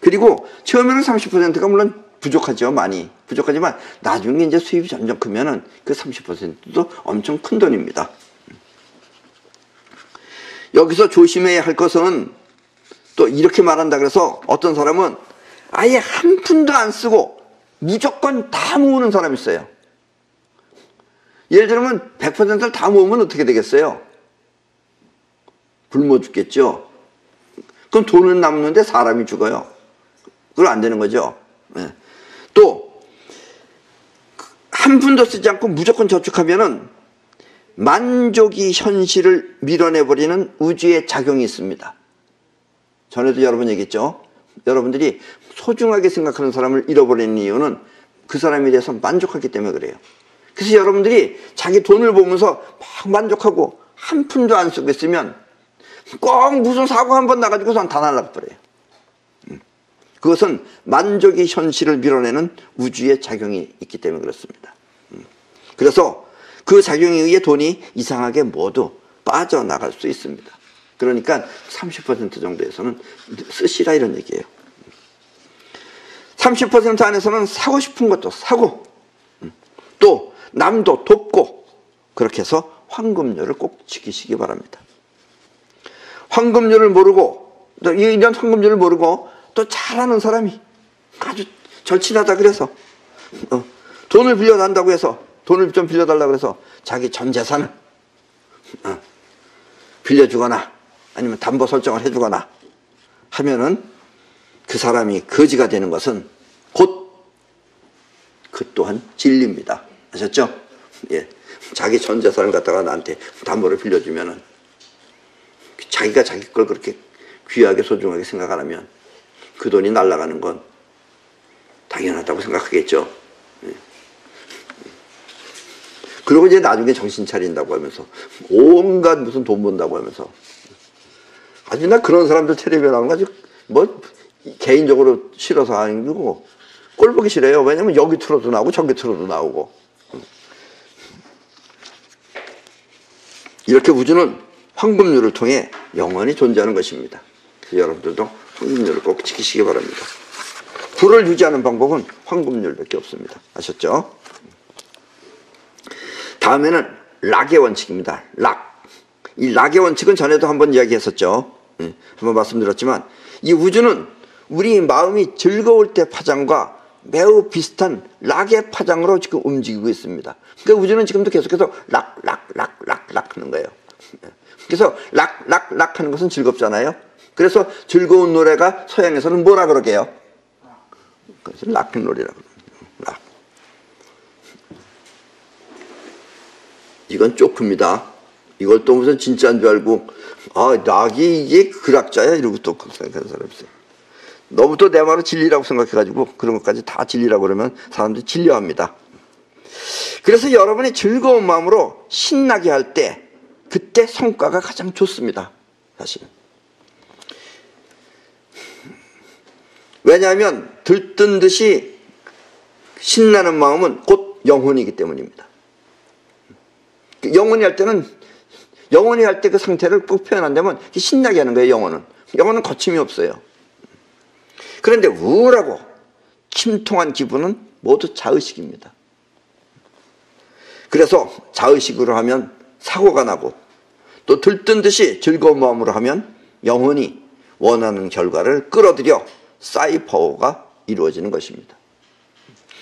그리고 처음에는 30%가 물론 부족하죠. 많이 부족하지만 나중에 이제 수입이 점점 크면은 그 30%도 엄청 큰 돈입니다. 여기서 조심해야 할 것은 또 이렇게 말한다 그래서 어떤 사람은 아예 한 푼도 안 쓰고 무조건 다 모으는 사람이 있어요. 예를 들면 100%를 다 모으면 어떻게 되겠어요? 굶어 죽겠죠. 그럼 돈은 남는데 사람이 죽어요. 그건 안 되는 거죠. 네. 또 한 푼도 쓰지 않고 무조건 저축하면은 만족이 현실을 밀어내버리는 우주의 작용이 있습니다. 전에도 여러 번 얘기했죠. 여러분들이 소중하게 생각하는 사람을 잃어버리는 이유는 그 사람에 대해서 만족하기 때문에 그래요. 그래서 여러분들이 자기 돈을 보면서 막 만족하고 한 푼도 안 쓰고 있으면 꼭 무슨 사고 한 번 나가지고선 다 날라버려요. 그것은 만족이 현실을 밀어내는 우주의 작용이 있기 때문에 그렇습니다. 그래서 그 작용에 의해 돈이 이상하게 모두 빠져나갈 수 있습니다. 그러니까 30% 정도에서는 쓰시라 이런 얘기예요. 30% 안에서는 사고 싶은 것도 사고, 또 남도 돕고, 그렇게 해서 황금률을 꼭 지키시기 바랍니다. 황금률을 모르고, 또 이런 황금률을 모르고 또 잘하는 사람이 아주 절친하다 그래서 돈을 빌려달라고 해서, 돈을 좀 빌려달라고 해서 자기 전 재산을 빌려주거나 아니면 담보 설정을 해주거나 하면은 그 사람이 거지가 되는 것은 곧 그 또한 진리입니다. 아셨죠? 예. 자기 전 재산을 갖다가 나한테 담보를 빌려주면은 자기가 자기 걸 그렇게 귀하게 소중하게 생각 안 하면 그 돈이 날아가는 건 당연하다고 생각하겠죠. 예. 그리고 이제 나중에 정신 차린다고 하면서 온갖 무슨 돈 번다고 하면서 아주 나 그런 사람들 텔레비에 나오는 거 아주 뭐 개인적으로 싫어서 아니고 꼴 보기 싫어요. 왜냐면 여기 틀어도 나오고 저기 틀어도 나오고. 이렇게 우주는 황금률을 통해 영원히 존재하는 것입니다. 그래서 여러분들도 황금률을 꼭 지키시기 바랍니다. 불을 유지하는 방법은 황금률밖에 없습니다. 아셨죠? 다음에는 락의 원칙입니다. 락. 이 락의 원칙은 전에도 한번 이야기했었죠. 한번 말씀드렸지만 이 우주는 우리 마음이 즐거울 때 파장과 매우 비슷한 락의 파장으로 지금 움직이고 있습니다. 그러니까 우주는 지금도 계속해서 락 하는 거예요. 그래서 락 하는 것은 즐겁잖아요. 그래서 즐거운 노래가 서양에서는 뭐라 그러게요? 그래서 락앤롤이라고 그래요. 락. 이건 쪼크입니다. 이걸 또 무슨 진짜인 줄 알고 락이 이게 그 락자야 이러고 또 생각하는 사람이 있어요. 너무 또 내 말을 진리라고 생각해가지고 그런 것까지 다 진리라고 그러면 사람들이 진려합니다. 그래서 여러분이 즐거운 마음으로 신나게 할 때 그때 성과가 가장 좋습니다. 사실. 왜냐하면 들뜬 듯이 신나는 마음은 곧 영혼이기 때문입니다. 영혼이 할 때는 영혼이 할 때 그 상태를 꼭 표현한다면 신나게 하는 거예요. 영혼은 거침이 없어요. 그런데 우울하고 침통한 기분은 모두 자의식입니다. 그래서 자의식으로 하면 사고가 나고 또 들뜬 듯이 즐거운 마음으로 하면 영혼이 원하는 결과를 끌어들여 사이파워가 이루어지는 것입니다.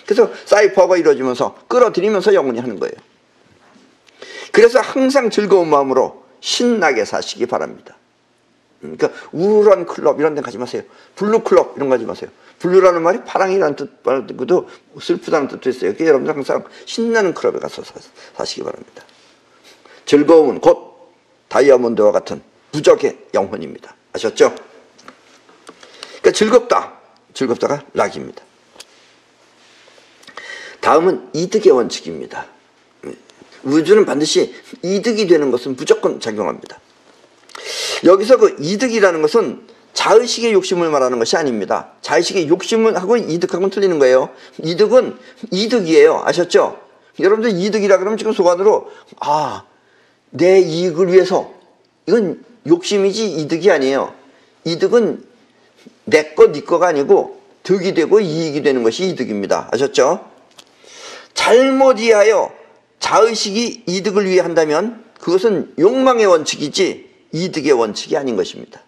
그래서 사이파워가 이루어지면서 끌어들이면서 영혼이 하는 거예요. 그래서 항상 즐거운 마음으로 신나게 사시기 바랍니다. 그러니까 우울한 클럽 이런 데 가지 마세요. 블루 클럽 이런 거 가지 마세요. 블루라는 말이 파랑이라는 뜻도 슬프다는 뜻도 있어요. 그러니까 여러분들 항상 신나는 클럽에 가서 사시기 바랍니다. 즐거움은 곧 다이아몬드와 같은 부적의 영혼입니다. 아셨죠? 그러니까 즐겁다가 락입니다. 다음은 이득의 원칙입니다. 우주는 반드시 이득이 되는 것은 무조건 작용합니다. 여기서 그 이득이라는 것은 자의식의 욕심을 말하는 것이 아닙니다. 자의식의 욕심을 하고 이득하고는 틀리는 거예요. 이득은 이득이에요. 아셨죠? 여러분들 이득이라 그러면 지금 속안으로 내 이익을 위해서, 이건 욕심이지 이득이 아니에요. 이득은 내 거, 네 거가 아니고 득이 되고 이익이 되는 것이 이득입니다. 아셨죠? 잘못 이해하여 자의식이 이득을 위해 한다면 그것은 욕망의 원칙이지 이득의 원칙이 아닌 것입니다.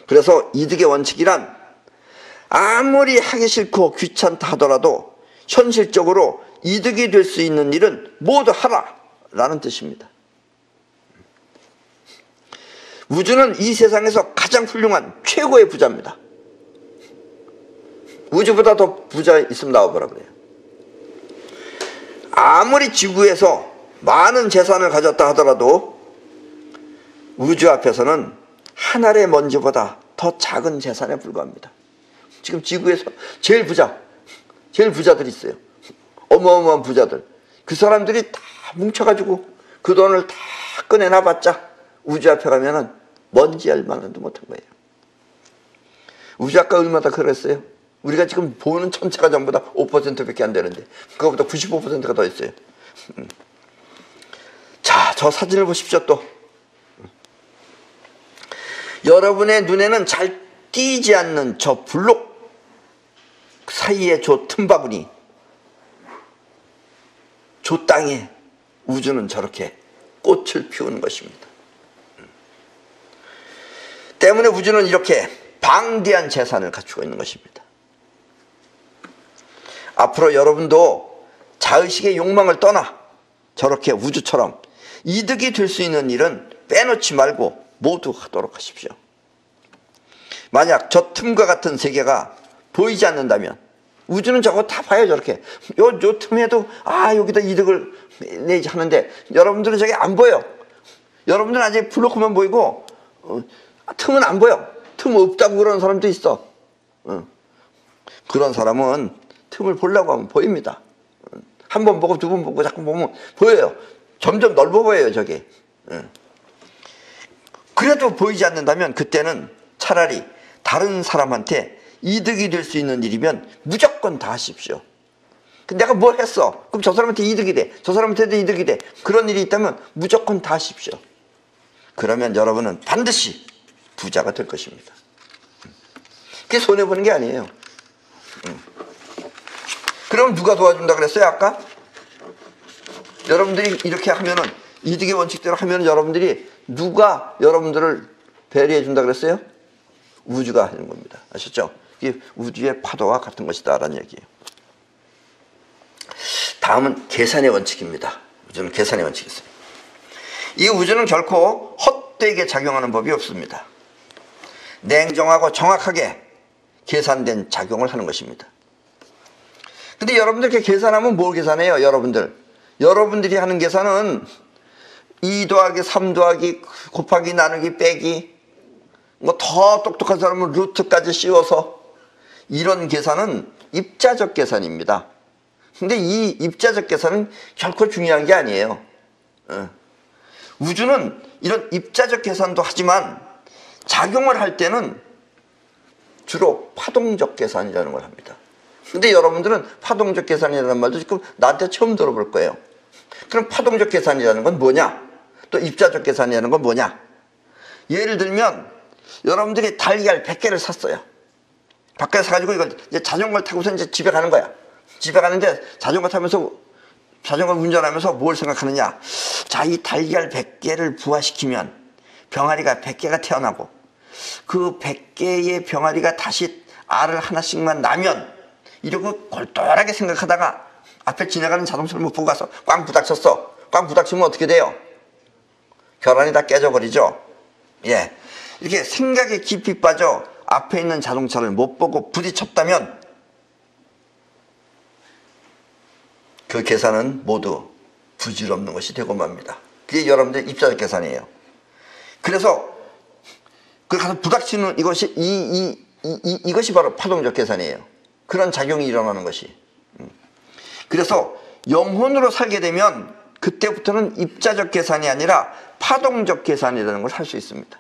그래서 이득의 원칙이란 아무리 하기 싫고 귀찮다 하더라도 현실적으로 이득이 될 수 있는 일은 모두 하라 라는 뜻입니다. 우주는 이 세상에서 가장 훌륭한 최고의 부자입니다. 우주보다 더 부자 있으면 나와보라 그래요. 아무리 지구에서 많은 재산을 가졌다 하더라도 우주 앞에서는 한 알의 먼지보다 더 작은 재산에 불과합니다. 지금 지구에서 제일 부자들이 있어요. 어마어마한 부자들. 그 사람들이 다 뭉쳐가지고 그 돈을 다 꺼내놔봤자 우주 앞에 가면은 먼지 얼마나도 못한 거예요. 우주 아까 얼마나 그랬어요? 우리가 지금 보는 천체가 전부 다 5%밖에 안 되는데 그거보다 95%가 더 있어요. 자, 저 사진을 보십시오. 또 여러분의 눈에는 잘 띄지 않는 저 블록, 사이에 저 틈바구니, 저 땅에 우주는 저렇게 꽃을 피우는 것입니다. 때문에 우주는 이렇게 방대한 재산을 갖추고 있는 것입니다. 앞으로 여러분도 자의식의 욕망을 떠나 저렇게 우주처럼 이득이 될 수 있는 일은 빼놓지 말고 모두 하도록 하십시오. 만약 저 틈과 같은 세계가 보이지 않는다면 우주는 저거 다 봐요. 저렇게 요 틈에도 여기다 이득을 내지 하는데 여러분들은 저게 안 보여. 여러분들은 아직 블로크만 보이고 틈은 안 보여. 틈 없다고 그러는 사람도 있어. 그런 사람은 틈을 보려고 하면 보입니다. 한 번 보고 두 번 보고 자꾸 보면 보여요. 점점 넓어 보여요. 저게. 그래도 보이지 않는다면 그때는 차라리 다른 사람한테 이득이 될 수 있는 일이면 무조건 다 하십시오. 근데 내가 뭘 했어? 그럼 저 사람한테 이득이 돼. 저 사람한테도 이득이 돼. 그런 일이 있다면 무조건 다 하십시오. 그러면 여러분은 반드시 부자가 될 것입니다. 그게 손해보는 게 아니에요. 그럼 누가 도와준다 그랬어요 아까? 여러분들이 이렇게 하면은 이득의 원칙대로 하면은 여러분들이 누가 여러분들을 배려해 준다 그랬어요? 우주가 하는 겁니다. 아셨죠? 이게 우주의 파도와 같은 것이다 라는 얘기예요. 다음은 계산의 원칙입니다. 우주는 계산의 원칙이 있어요. 이 우주는 결코 헛되게 작용하는 법이 없습니다. 냉정하고 정확하게 계산된 작용을 하는 것입니다. 근데 여러분들 이렇게 계산하면 뭘 계산해요? 여러분들이 하는 계산은 2 더하기 3 더하기 곱하기 나누기 빼기 뭐 더 똑똑한 사람은 루트까지 씌워서 이런 계산은 입자적 계산입니다. 근데 이 입자적 계산은 결코 중요한 게 아니에요. 우주는 이런 입자적 계산도 하지만 작용을 할 때는 주로 파동적 계산이라는 걸 합니다. 근데 여러분들은 파동적 계산이라는 말도 지금 나한테 처음 들어볼 거예요. 그럼 파동적 계산이라는 건 뭐냐? 또 입자적 계산이라는 건 뭐냐? 예를 들면 여러분들이 달걀 100개를 샀어요. 밖에 사가지고 이걸 이제 자전거를 타고서 이제 집에 가는 거야. 집에 가는데 자전거 운전하면서 뭘 생각하느냐? 자, 이 달걀 100개를 부화시키면 병아리가 100개가 태어나고 그 100개의 병아리가 다시 알을 하나씩만 나면 이러고 골똘하게 생각하다가 앞에 지나가는 자동차를 못 보고 가서 꽝 부닥쳤어. 꽝 부닥치면 어떻게 돼요? 결함이 다 깨져버리죠. 예, 이렇게 생각에 깊이 빠져 앞에 있는 자동차를 못 보고 부딪혔다면 그 계산은 모두 부질없는 것이 되고 맙니다. 그게 여러분들의 입자적 계산이에요. 그래서 그 가서 부닥치는 이것이 바로 파동적 계산이에요. 그런 작용이 일어나는 것이. 그래서 영혼으로 살게 되면 그때부터는 입자적 계산이 아니라 파동적 계산이라는 걸 할 수 있습니다.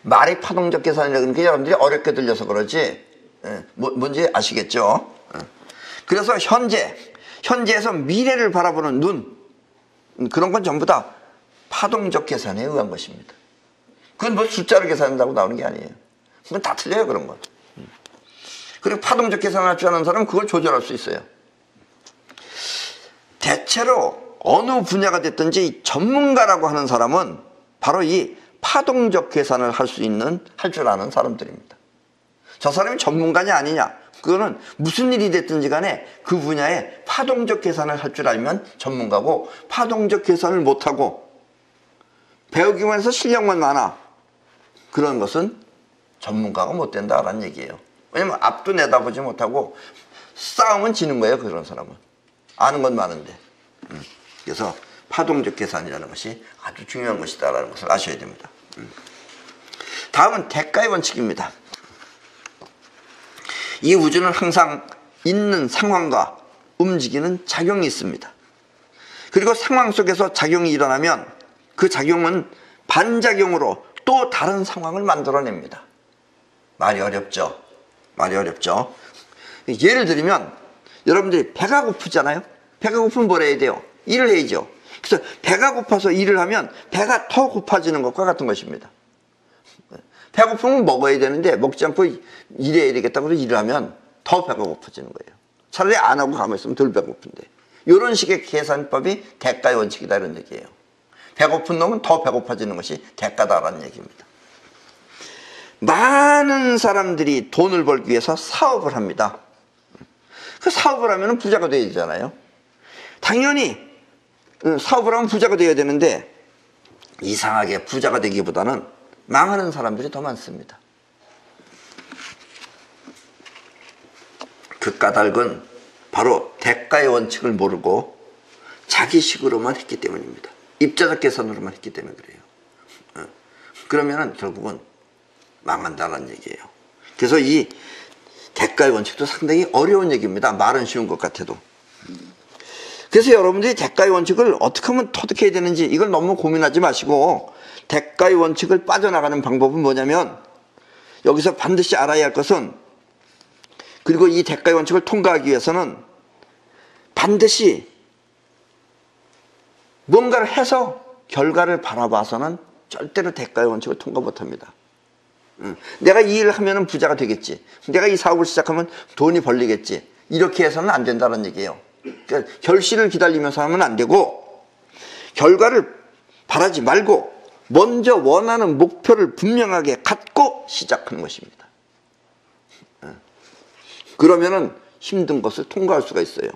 말이 파동적 계산이라는 그러니까 여러분들이 어렵게 들려서 그러지 뭔지 아시겠죠? 그래서 현재에서 미래를 바라보는 눈, 그런 건 전부 다 파동적 계산에 의한 것입니다. 그건 뭐 숫자로 계산한다고 나오는 게 아니에요. 그건 다 틀려요, 그런 건. 그리고 파동적 계산을 할 줄 아는 사람은 그걸 조절할 수 있어요. 대체로 어느 분야가 됐든지 전문가라고 하는 사람은 바로 이 파동적 계산을 할 줄 아는 사람들입니다. 저 사람이 전문가냐 아니냐, 그거는 무슨 일이 됐든지 간에 그 분야에 파동적 계산을 할 줄 알면 전문가고, 파동적 계산을 못하고 배우기만 해서 실력만 많아, 그런 것은 전문가가 못 된다라는 얘기예요. 왜냐면 앞도 내다보지 못하고 싸움은 지는 거예요, 그런 사람은. 아는 건 많은데. 그래서 파동적 계산이라는 것이 아주 중요한 것이다라는 것을 아셔야 됩니다. 다음은 대가의 원칙입니다. 이 우주는 항상 있는 상황과 움직이는 작용이 있습니다. 그리고 상황 속에서 작용이 일어나면 그 작용은 반작용으로 또 다른 상황을 만들어냅니다. 말이 어렵죠? 말이 어렵죠? 예를 들면 여러분들이 배가 고프잖아요? 배가 고프면 뭘 해야 돼요? 일을 해야죠. 그래서 배가 고파서 일을 하면 배가 더 고파지는 것과 같은 것입니다. 배고프면 먹어야 되는데 먹지 않고 일해야 되겠다고 해서 일을 하면 더 배가 고파지는 거예요. 차라리 안 하고 가만히 있으면 덜 배고픈데. 이런 식의 계산법이 대가의 원칙이다 이런 얘기예요. 배고픈 놈은 더 배고파지는 것이 대가다라는 얘기입니다. 많은 사람들이 돈을 벌기 위해서 사업을 합니다. 그 사업을 하면 부자가 돼야 되잖아요. 당연히 사업을 하면 부자가 돼야 되는데 이상하게 부자가 되기보다는 망하는 사람들이 더 많습니다. 그 까닭은 바로 대가의 원칙을 모르고 자기식으로만 했기 때문입니다. 입자적 계산으로만 했기 때문에 그래요. 그러면은 결국은 망한다는 얘기예요. 그래서 이 대가의 원칙도 상당히 어려운 얘기입니다. 말은 쉬운 것 같아도. 그래서 여러분들이 대가의 원칙을 어떻게 하면 터득해야 되는지 이걸 너무 고민하지 마시고 대가의 원칙을 빠져나가는 방법은 뭐냐면 여기서 반드시 알아야 할 것은 그리고 이 대가의 원칙을 통과하기 위해서는 반드시 뭔가를 해서 결과를 바라봐서는 절대로 대가의 원칙을 통과 못합니다. 내가 이 일을 하면 부자가 되겠지. 내가 이 사업을 시작하면 돈이 벌리겠지. 이렇게 해서는 안 된다는 얘기예요. 그러니까 결실을 기다리면서 하면 안 되고 결과를 바라지 말고 먼저 원하는 목표를 분명하게 갖고 시작하는 것입니다. 그러면은 힘든 것을 통과할 수가 있어요.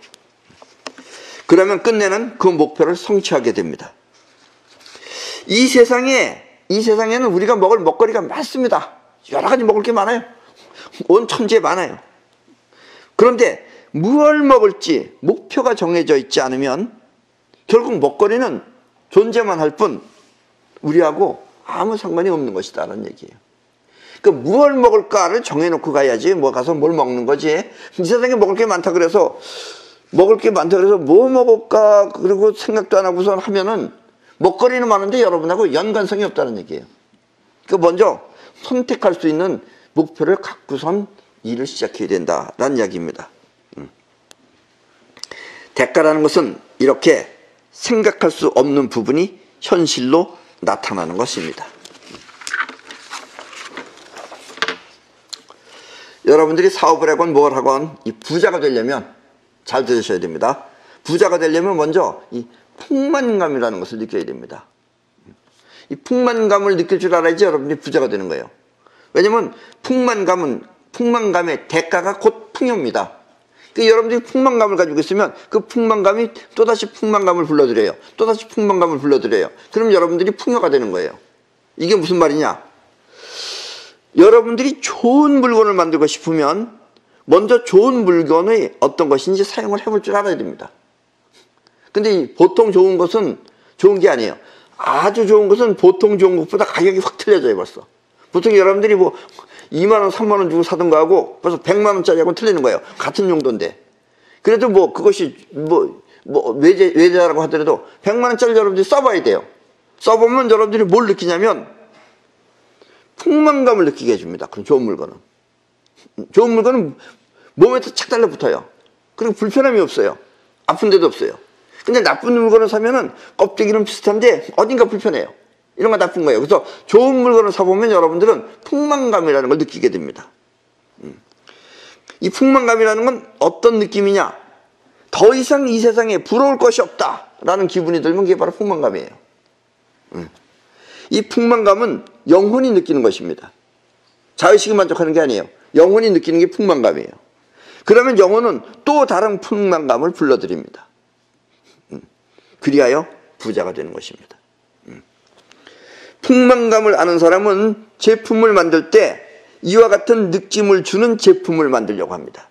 그러면 끝내는 그 목표를 성취하게 됩니다. 이 세상에는 우리가 먹을 먹거리가 많습니다. 여러 가지 먹을 게 많아요. 온 천지에 많아요. 그런데 무엇을 먹을지 목표가 정해져 있지 않으면 결국 먹거리는 존재만 할 뿐 우리하고 아무 상관이 없는 것이다라는 얘기예요. 그 무엇을 먹을까를 정해놓고 가야지 뭐 가서 뭘 먹는 거지. 이 세상에 먹을 게 많다 그래서 뭐 먹을까 그리고 생각도 안 하고선 하면은 먹거리는 많은데 여러분하고 연관성이 없다는 얘기예요. 그 먼저 선택할 수 있는 목표를 갖고선 일을 시작해야 된다라는 이야기입니다. 대가라는 것은 이렇게 생각할 수 없는 부분이 현실로 나타나는 것입니다. 여러분들이 사업을 하건 뭘 하건 이 부자가 되려면 잘 들으셔야 됩니다. 부자가 되려면 먼저 이 풍만감이라는 것을 느껴야 됩니다. 이 풍만감을 느낄 줄 알아야지 여러분들이 부자가 되는 거예요. 왜냐면 풍만감의 대가가 곧 풍요입니다. 그러니까 여러분들이 풍만감을 가지고 있으면 그 풍만감이 또다시 풍만감을 불러들여요. 또다시 풍만감을 불러들여요. 그럼 여러분들이 풍요가 되는 거예요. 이게 무슨 말이냐? 여러분들이 좋은 물건을 만들고 싶으면 먼저 좋은 물건의 어떤 것인지 사용을 해볼 줄 알아야 됩니다. 근데 보통 좋은 것은 좋은 게 아니에요. 아주 좋은 것은 보통 좋은 것보다 가격이 확 틀려져요 벌써. 보통 여러분들이 뭐 2만원 3만원 주고 사던 거하고 벌써 100만원짜리하고는 틀리는 거예요. 같은 용도인데. 그래도 뭐 그것이 외제라고 하더라도 100만원짜리 여러분들이 써봐야 돼요. 써보면 여러분들이 뭘 느끼냐면 풍만감을 느끼게 해줍니다. 그럼 좋은 물건은. 좋은 물건은 몸에서 착 달라붙어요. 그리고 불편함이 없어요. 아픈 데도 없어요. 근데 나쁜 물건을 사면은 껍데기는 비슷한데 어딘가 불편해요. 이런 거 나쁜 거예요. 그래서 좋은 물건을 사보면 여러분들은 풍만감이라는 걸 느끼게 됩니다. 이 풍만감이라는 건 어떤 느낌이냐? 더 이상 이 세상에 부러울 것이 없다라는 기분이 들면 그게 바로 풍만감이에요. 이 풍만감은 영혼이 느끼는 것입니다. 자의식이 만족하는 게 아니에요. 영혼이 느끼는 게 풍만감이에요. 그러면 영혼은 또 다른 풍만감을 불러들입니다. 그리하여 부자가 되는 것입니다. 풍만감을 아는 사람은 제품을 만들 때 이와 같은 느낌을 주는 제품을 만들려고 합니다.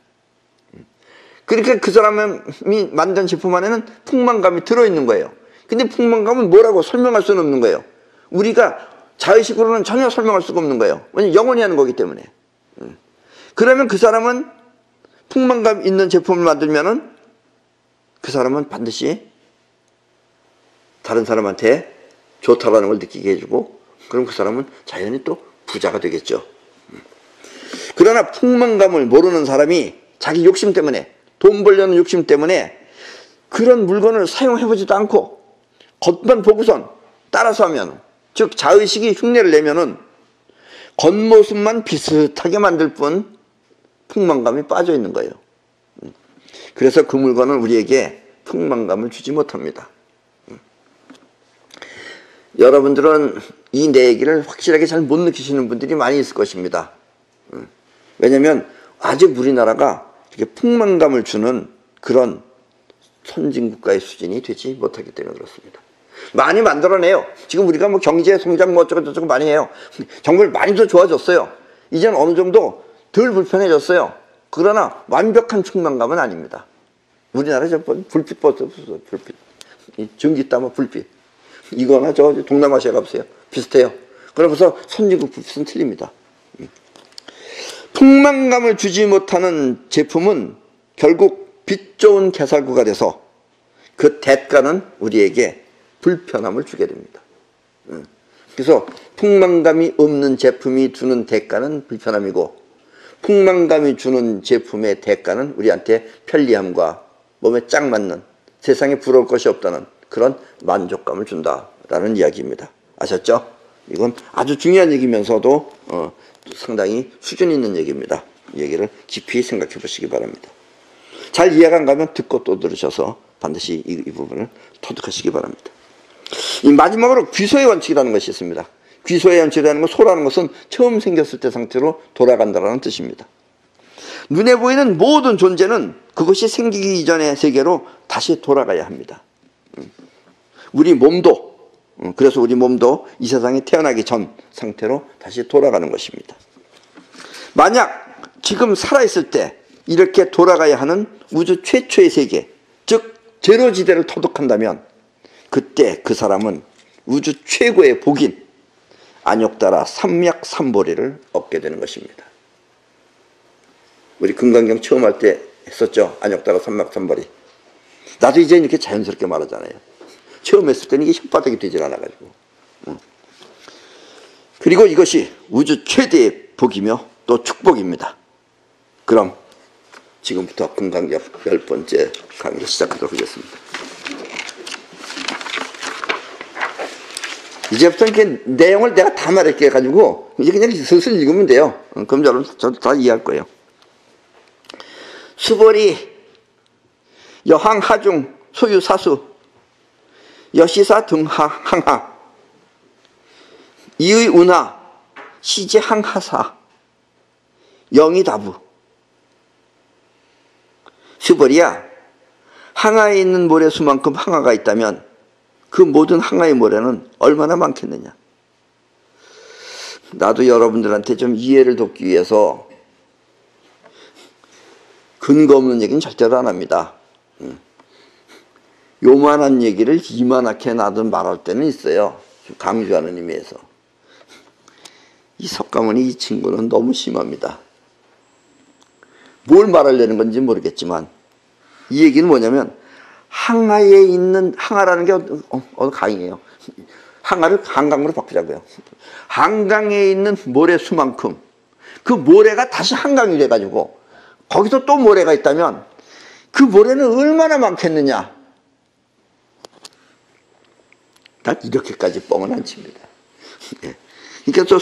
그러니까 그 사람이 만든 제품 안에는 풍만감이 들어있는 거예요. 근데 풍만감은 뭐라고 설명할 수는 없는 거예요. 우리가 자의식으로는 전혀 설명할 수가 없는 거예요. 왜냐하면 영원히 하는 거기 때문에. 그러면 그 사람은 풍만감 있는 제품을 만들면은 그 사람은 반드시 다른 사람한테 좋다라는 걸 느끼게 해주고 그럼 그 사람은 자연히 또 부자가 되겠죠. 그러나 풍만감을 모르는 사람이 자기 욕심 때문에 돈 벌려는 욕심 때문에 그런 물건을 사용해보지도 않고 겉만 보고선 따라서 하면 즉 자의식이 흉내를 내면은 겉모습만 비슷하게 만들 뿐 풍만감이 빠져 있는 거예요. 그래서 그 물건은 우리에게 풍만감을 주지 못합니다. 여러분들은 이 내 얘기를 확실하게 잘 못 느끼시는 분들이 많이 있을 것입니다. 왜냐하면 아직 우리나라가 이렇게 풍만감을 주는 그런 선진국가의 수준이 되지 못하기 때문에 그렇습니다. 많이 만들어내요. 지금 우리가 뭐 경제 성장 뭐 어쩌고 저쩌고 많이 해요. 정말 많이 더 좋아졌어요. 이제는 어느 정도 덜 불편해졌어요. 그러나 완벽한 충만감은 아닙니다. 우리나라 저 불빛 버스 불빛 전기 따면 불빛 이거나 저 동남아시아 가보세요. 비슷해요. 그러면서 선진국 불빛은 틀립니다. 풍만감을 주지 못하는 제품은 결국 빛 좋은 개살구가 돼서 그 대가는 우리에게 불편함을 주게 됩니다. 그래서 풍만감이 없는 제품이 주는 대가는 불편함이고 풍만감이 주는 제품의 대가는 우리한테 편리함과 몸에 짝 맞는 세상에 부러울 것이 없다는 그런 만족감을 준다라는 이야기입니다. 아셨죠? 이건 아주 중요한 얘기면서도 상당히 수준 있는 얘기입니다. 이 얘기를 깊이 생각해 보시기 바랍니다. 잘 이해가 안 가면 듣고 또 들으셔서 반드시 이 부분을 터득하시기 바랍니다. 이 마지막으로 귀소의 원칙이라는 것이 있습니다. 귀소의 원칙이라는 건 소라는 것은 처음 생겼을 때 상태로 돌아간다는 뜻입니다. 눈에 보이는 모든 존재는 그것이 생기기 이전의 세계로 다시 돌아가야 합니다. 우리 몸도 그래서 우리 몸도 이 세상에 태어나기 전 상태로 다시 돌아가는 것입니다. 만약 지금 살아있을 때 이렇게 돌아가야 하는 우주 최초의 세계 즉 제로지대를 터득한다면 그때 그 사람은 우주 최고의 복인 안욕달아 삼맥삼보리를 얻게 되는 것입니다. 우리 금강경 처음 할 때 했었죠. 안욕달아 삼맥삼보리. 나도 이제 이렇게 자연스럽게 말하잖아요. 처음 했을 때는 이게 혓바닥이 되질 않아가지고. 그리고 이것이 우주 최대의 복이며 또 축복입니다. 그럼 지금부터 금강경 10번째 강의를 시작하도록 하겠습니다. 이제부터 이렇게 내용을 내가 다 말할게 해가지고 이제 그냥 슬슬 읽으면 돼요. 그럼 저도 다 이해할 거예요. 수벌이 여항 하중 소유 사수 여시사 등항하 이의 운하 시제 항하사 영이다부. 수벌이야, 항하에 있는 모래수만큼 항하가 있다면 그 모든 항하의 모래는 얼마나 많겠느냐. 나도 여러분들한테 좀 이해를 돕기 위해서 근거 없는 얘기는 절대로 안 합니다. 요만한 얘기를 이만하게 나도 말할 때는 있어요. 강조하는 의미에서. 이 석가모니 이 친구는 너무 심합니다. 뭘 말하려는 건지 모르겠지만 이 얘기는 뭐냐면 항하에 있는, 항하라는 게 강이에요. 항하를 한강으로 바꾸자고요. 한강에 있는 모래수만큼 그 모래가 다시 한강이 돼가지고 거기서 또 모래가 있다면 그 모래는 얼마나 많겠느냐. 난 이렇게까지 뻥은 안 칩니다. 그러니까 저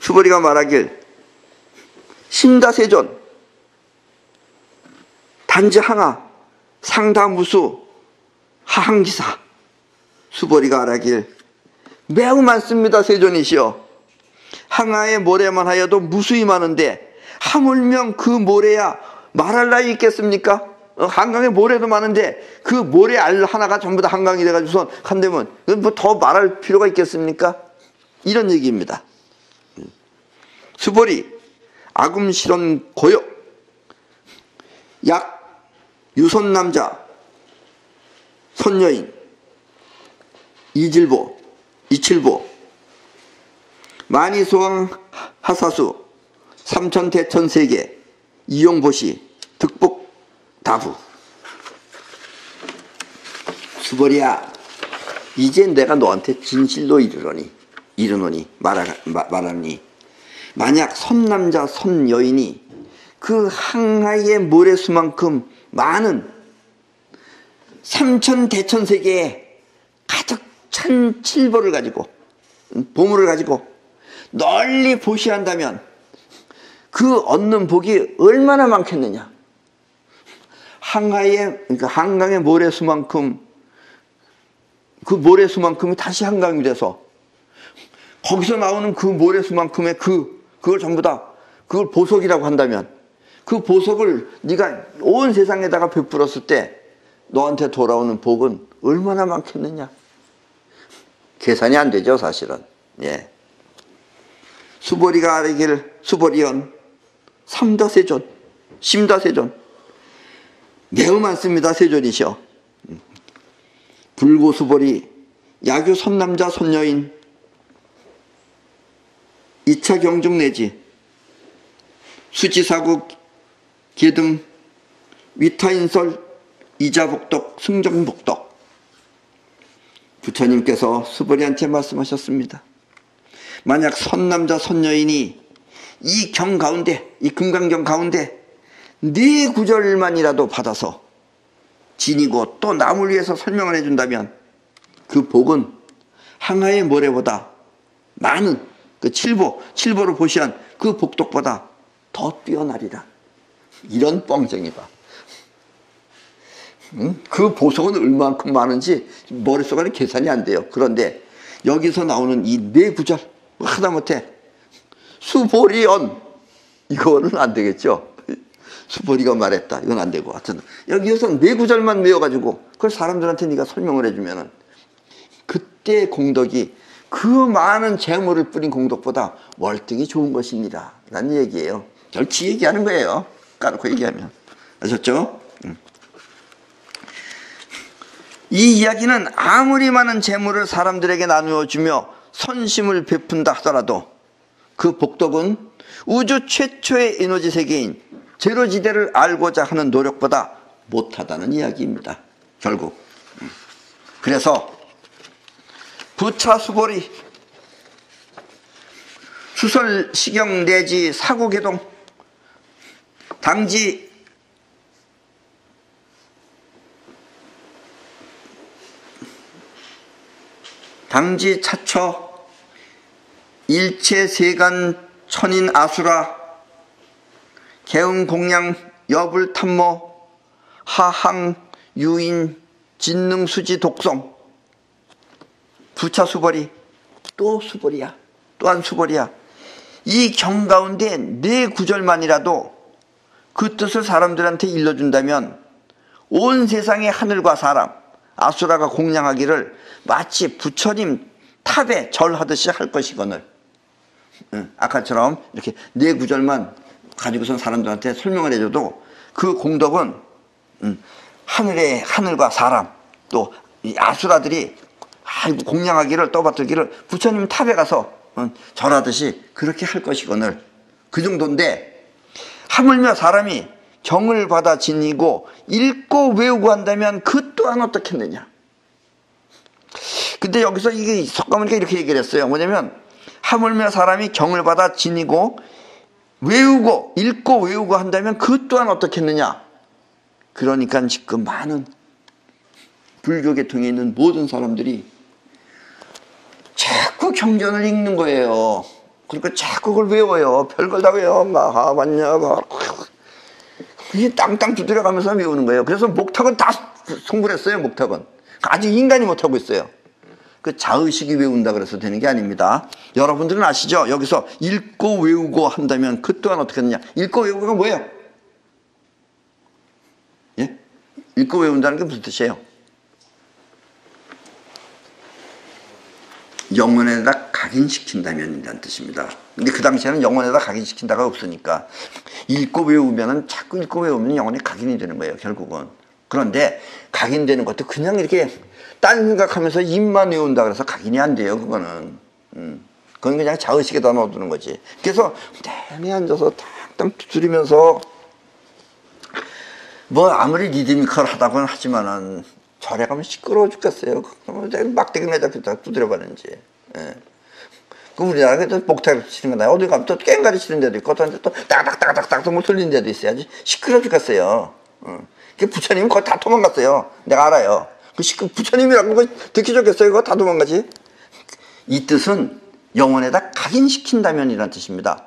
수벌이가 말하길 심다세존 단지 항하 상다무수 하항기사. 수벌이가 말하길 매우 많습니다. 세존이시여. 항하의 모래만 하여도 무수히 많은데 하물며 그 모래야 말할 나위 있겠습니까? 한강에 모래도 많은데 그 모래 알 하나가 전부 다 한강이 돼가지고선 한대면 뭐 더 말할 필요가 있겠습니까? 이런 얘기입니다. 수벌이 아금실원 고요 약 유선남자 선여인 이질보 이칠보 만이소왕 하사수 삼천대천세계 이용보시 득복 다부. 수벌이야, 이제 내가 너한테 진실로 이르노니 말하니 만약 선남자 선여인이 그 항하의 모래수만큼 많은 삼천대천세계에 가득 찬 칠보를 가지고 보물을 가지고 널리 보시한다면 그 얻는 복이 얼마나 많겠느냐. 그러니까 한강의 모래수만큼, 그 모래수만큼이 다시 한강이 돼서 거기서 나오는 그 모래수만큼의 그걸 전부 다 그걸 보석이라고 한다면 그 보석을 네가 온 세상에다가 베풀었을 때 너한테 돌아오는 복은 얼마나 많겠느냐. 계산이 안 되죠, 사실은. 예. 수보리가 아래길 수보리연 삼다세존, 심다세존 매우 많습니다. 세존이셔. 불고수보리 야교 선남자 선여인 2차 경중내지 수지사국 계등 위타인설 이자복덕 승정복덕. 부처님께서 수보리한테 말씀하셨습니다. 만약 선남자 선여인이 이 경 가운데, 이 금강경 가운데 네 구절만이라도 받아서 지니고 또 남을 위해서 설명을 해준다면 그 복은 항하의 모래보다 많은 그 칠보로 보시한 그 복덕보다 더 뛰어나리라. 이런 뻥쟁이다. 그 보석은 얼마만큼 많은지 머릿속에 계산이 안 돼요. 그런데 여기서 나오는 이 네 구절 하다못해 수보리언 이거는 안 되겠죠. 수보리가 말했다 이건 안 되고 하여튼 여기서 네 구절만 외워가지고 그걸 사람들한테 네가 설명을 해주면은 그때 공덕이 그 많은 재물을 뿌린 공덕보다 월등히 좋은 것입니다 라는 얘기예요. 결치 얘기하는 거예요. 까놓고 얘기하면. 아셨죠? 이 이야기는 아무리 많은 재물을 사람들에게 나누어 주며 선심을 베푼다 하더라도 그 복덕은 우주 최초의 에너지 세계인 제로지대를 알고자 하는 노력보다 못하다는 이야기입니다. 결국. 그래서 부차수보리 수설시경 내지 사고개동 당지 차처 일체세간 천인 아수라 개응공양 여불탐모 하항 유인 진능수지 독성 부차수보리 또 수보리야 또한 수보리야. 이 경 가운데 네 구절만이라도 그 뜻을 사람들한테 일러준다면 온 세상의 하늘과 사람 아수라가 공양하기를 마치 부처님 탑에 절하듯이 할 것이거늘. 아까처럼 이렇게 네 구절만 가지고선 사람들한테 설명을 해줘도 그 공덕은 하늘과 사람 또 이 아수라들이 공양하기를 떠받들기를 부처님 탑에 가서 절하듯이 그렇게 할 것이거늘. 그 정도인데 하물며 사람이 경을 받아 지니고 읽고 외우고 한다면 그 또한 어떻겠느냐. 근데 여기서 이게 석가모니가 이렇게 얘기를 했어요. 뭐냐면 하물며 사람이 경을 받아 지니고 외우고 읽고 외우고 한다면 그 또한 어떻겠느냐. 그러니까 지금 많은 불교 계통에 있는 모든 사람들이 자꾸 경전을 읽는 거예요. 그러니까 자꾸 그걸 외워요. 별걸 다 외워. 마하반야가 이게 땅땅 두드려가면서 외우는 거예요. 그래서 목탁은 다 송불했어요. 목탁은 아직 인간이 못하고 있어요. 그 자의식이 외운다 그래서 되는 게 아닙니다. 여러분들은 아시죠? 여기서 읽고 외우고 한다면 그 또한 어떻게 하느냐. 읽고 외우고가 뭐예요? 예? 읽고 외운다는 게 무슨 뜻이에요? 영혼에다 각인시킨다면 이라는 뜻입니다. 근데 그 당시에는 영혼에다 각인시킨다가 없으니까 읽고 외우면은 자꾸 읽고 외우면 영혼에 각인이 되는 거예요, 결국은. 그런데 각인되는 것도 그냥 이렇게 딴 생각하면서 입만 외운다 그래서 각인이 안 돼요, 그거는. 그건 그냥 자의식에다 넣어두는 거지. 그래서 땡에 앉아서 탁탁 두드리면서 뭐 아무리 리드미컬하다고는 하지만은 절에 가면 시끄러워 죽겠어요. 막대기나 잡혔다 두드려봤는지. 예. 그 우리나라가 또 목탁을 치는 거다. 어디 가면 또 깽가리 치는 데도 있고, 또 딱딱딱딱딱 뭐 돌리는 데도 있어야지. 시끄러워 죽겠어요. 그 부처님은 거의 다 도망갔어요. 내가 알아요. 부처님이라고 그거 듣기 좋겠어요. 그거 다 도망가지. 이 뜻은 영혼에다 각인시킨다면이라는 뜻입니다.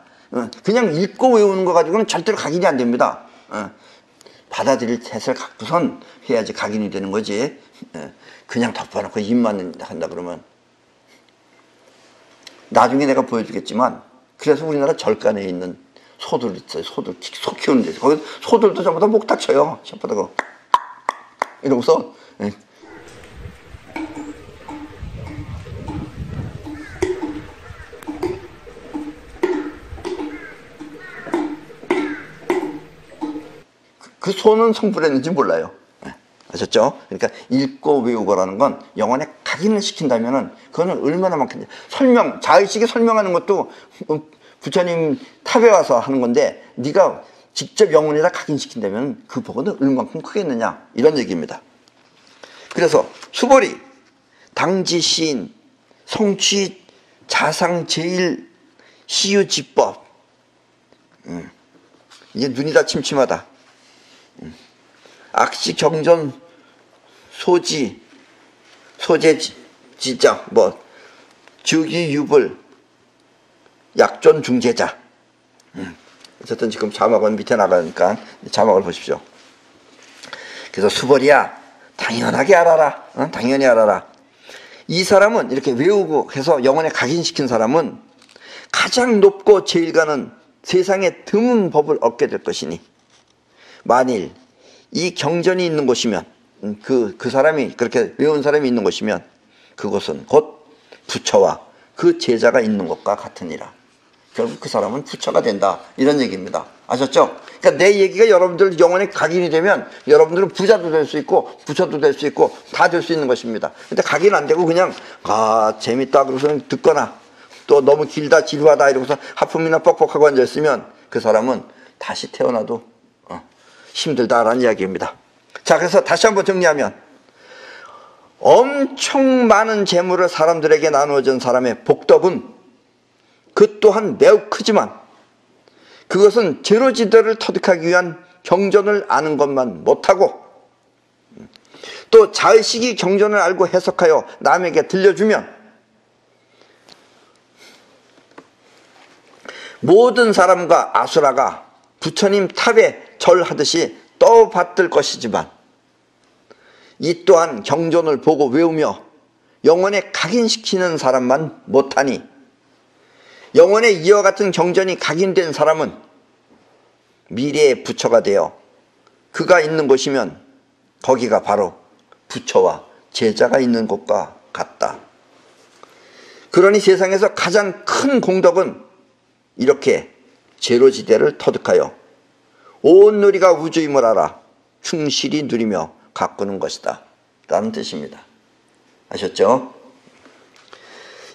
그냥 읽고 외우는 거 가지고는 절대로 각인이 안 됩니다. 받아들일 태세를 갖고선 해야지 각인이 되는 거지. 그냥 덮어놓고 입만 한다 그러면. 나중에 내가 보여주겠지만, 그래서 우리나라 절간에 있는 소들 있어요. 소들 소 키우는 데. 거기 소들도 전부 다 목 다쳐요. 혓바닥으로 이러고서. 그 소는 성불했는지 몰라요. 아셨죠? 그러니까 읽고 외우고라는 건 영혼에 각인을 시킨다면은 그거는 얼마나 많겠냐. 설명, 자의식이 설명하는 것도 부처님 탑에 와서 하는 건데, 네가 직접 영혼에다 각인시킨다면 그 복은 얼만큼 크겠느냐, 이런 얘기입니다. 그래서 수보리, 당지 시인, 성취 자상 제일 시유지법. 이게 눈이 다 침침하다. 악시 경전 소지 소재 지적 뭐 주기 유불 약존 중재자. 어쨌든 지금 자막은 밑에 나가니까 자막을 보십시오. 그래서 수벌이야, 당연하게 알아라. 당연히 알아라. 이 사람은 이렇게 외우고 해서 영혼에 각인시킨 사람은 가장 높고 제일 가는 세상에 드문 법을 얻게 될 것이니, 만일 이 경전이 있는 곳이면, 그 사람이 그렇게 외운 사람이 있는 곳이면 그곳은 곧 부처와 그 제자가 있는 것과 같으니라. 결국 그 사람은 부처가 된다, 이런 얘기입니다. 아셨죠? 그러니까 내 얘기가 여러분들 영혼에 각인이 되면 여러분들은 부자도 될 수 있고 부처도 될 수 있고 다 될 수 있는 것입니다. 근데 각인 안 되고 그냥 재밌다 그러고서 듣거나 또 너무 길다 지루하다 이러고서 하품이나 뻑뻑하고 앉아있으면 그 사람은 다시 태어나도 힘들다라는 이야기입니다. 자, 그래서 다시 한번 정리하면, 엄청 많은 재물을 사람들에게 나누어준 사람의 복덕은 그 또한 매우 크지만 그것은 제로지대를 터득하기 위한 경전을 아는 것만 못하고, 또 자의식이 경전을 알고 해석하여 남에게 들려주면 모든 사람과 아수라가 부처님 탑에 절하듯이 떠받들 것이지만, 이 또한 경전을 보고 외우며 영혼에 각인시키는 사람만 못하니, 영혼에 이와 같은 경전이 각인된 사람은 미래의 부처가 되어 그가 있는 곳이면 거기가 바로 부처와 제자가 있는 곳과 같다. 그러니 세상에서 가장 큰 공덕은 이렇게 제로지대를 터득하여 온 누리가 우주임을 알아 충실히 누리며 가꾸는 것이다, 라는 뜻입니다. 아셨죠?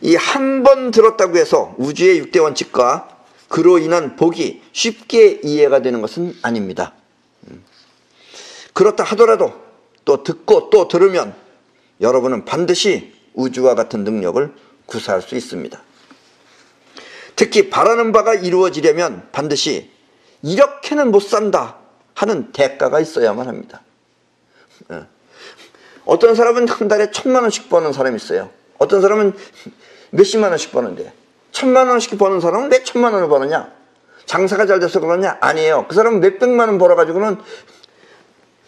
이 한 번 들었다고 해서 우주의 6대 원칙과 그로 인한 복이 쉽게 이해가 되는 것은 아닙니다. 그렇다 하더라도 또 듣고 또 들으면 여러분은 반드시 우주와 같은 능력을 구사할 수 있습니다. 특히 바라는 바가 이루어지려면 반드시 이렇게는 못 산다 하는 대가가 있어야만 합니다. 어떤 사람은 한 달에 1,000만 원씩 버는 사람이 있어요. 어떤 사람은 몇십만 원씩 버는데, 1,000만 원씩 버는 사람은 왜 1,000만 원을 버느냐? 장사가 잘 돼서 그러냐? 아니에요. 그 사람은 몇백만 원 벌어가지고는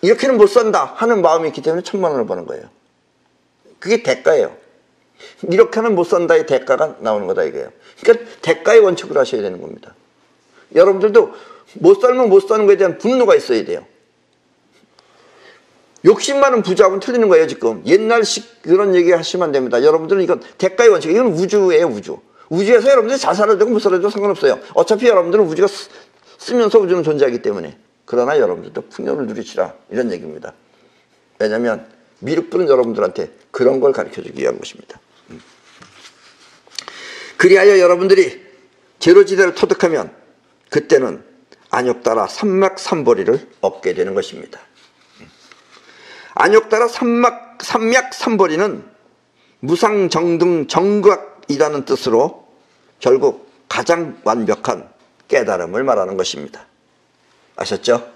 이렇게는 못 산다 하는 마음이 있기 때문에 1,000만 원을 버는 거예요. 그게 대가예요. 이렇게는 못 산다의 대가가 나오는 거다 이거예요. 그러니까 대가의 원칙으로 하셔야 되는 겁니다. 여러분들도 못 살면 못 사는 거에 대한 분노가 있어야 돼요. 욕심 많은 부자하고는 틀리는 거예요. 지금 옛날식 그런 얘기 하시면 안 됩니다. 여러분들은 이건 대가의 원칙, 이건 우주예요. 우주에서 여러분들이 잘 살아도 되고 못 살아도 상관없어요. 어차피 여러분들은 우주가 쓰면서 우주는 존재하기 때문에. 그러나 여러분들도 풍요를 누리시라, 이런 얘기입니다. 왜냐하면 미륵불은 여러분들한테 그런 걸 가르쳐주기 위한 것입니다. 그리하여 여러분들이 제로지대를 터득하면 그때는 안욕따라 삼맥삼보리를 얻게 되는 것입니다. 안욕따라 삼맥삼보리는 무상정등 정각이라는 뜻으로 결국 가장 완벽한 깨달음을 말하는 것입니다. 아셨죠?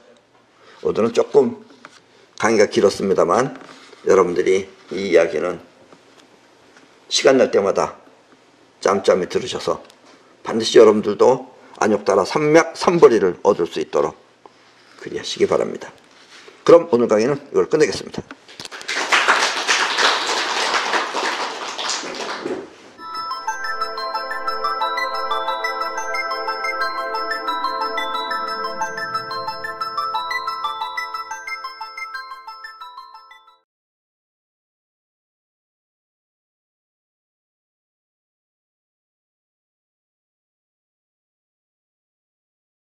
오늘은 조금 강의가 길었습니다만 여러분들이 이 이야기는 시간 날 때마다 짬짬이 들으셔서 반드시 여러분들도 안욕따라 삼맥 삼벌이를 얻을 수 있도록 그리하시기 바랍니다. 그럼 오늘 강의는 이걸 끝내겠습니다.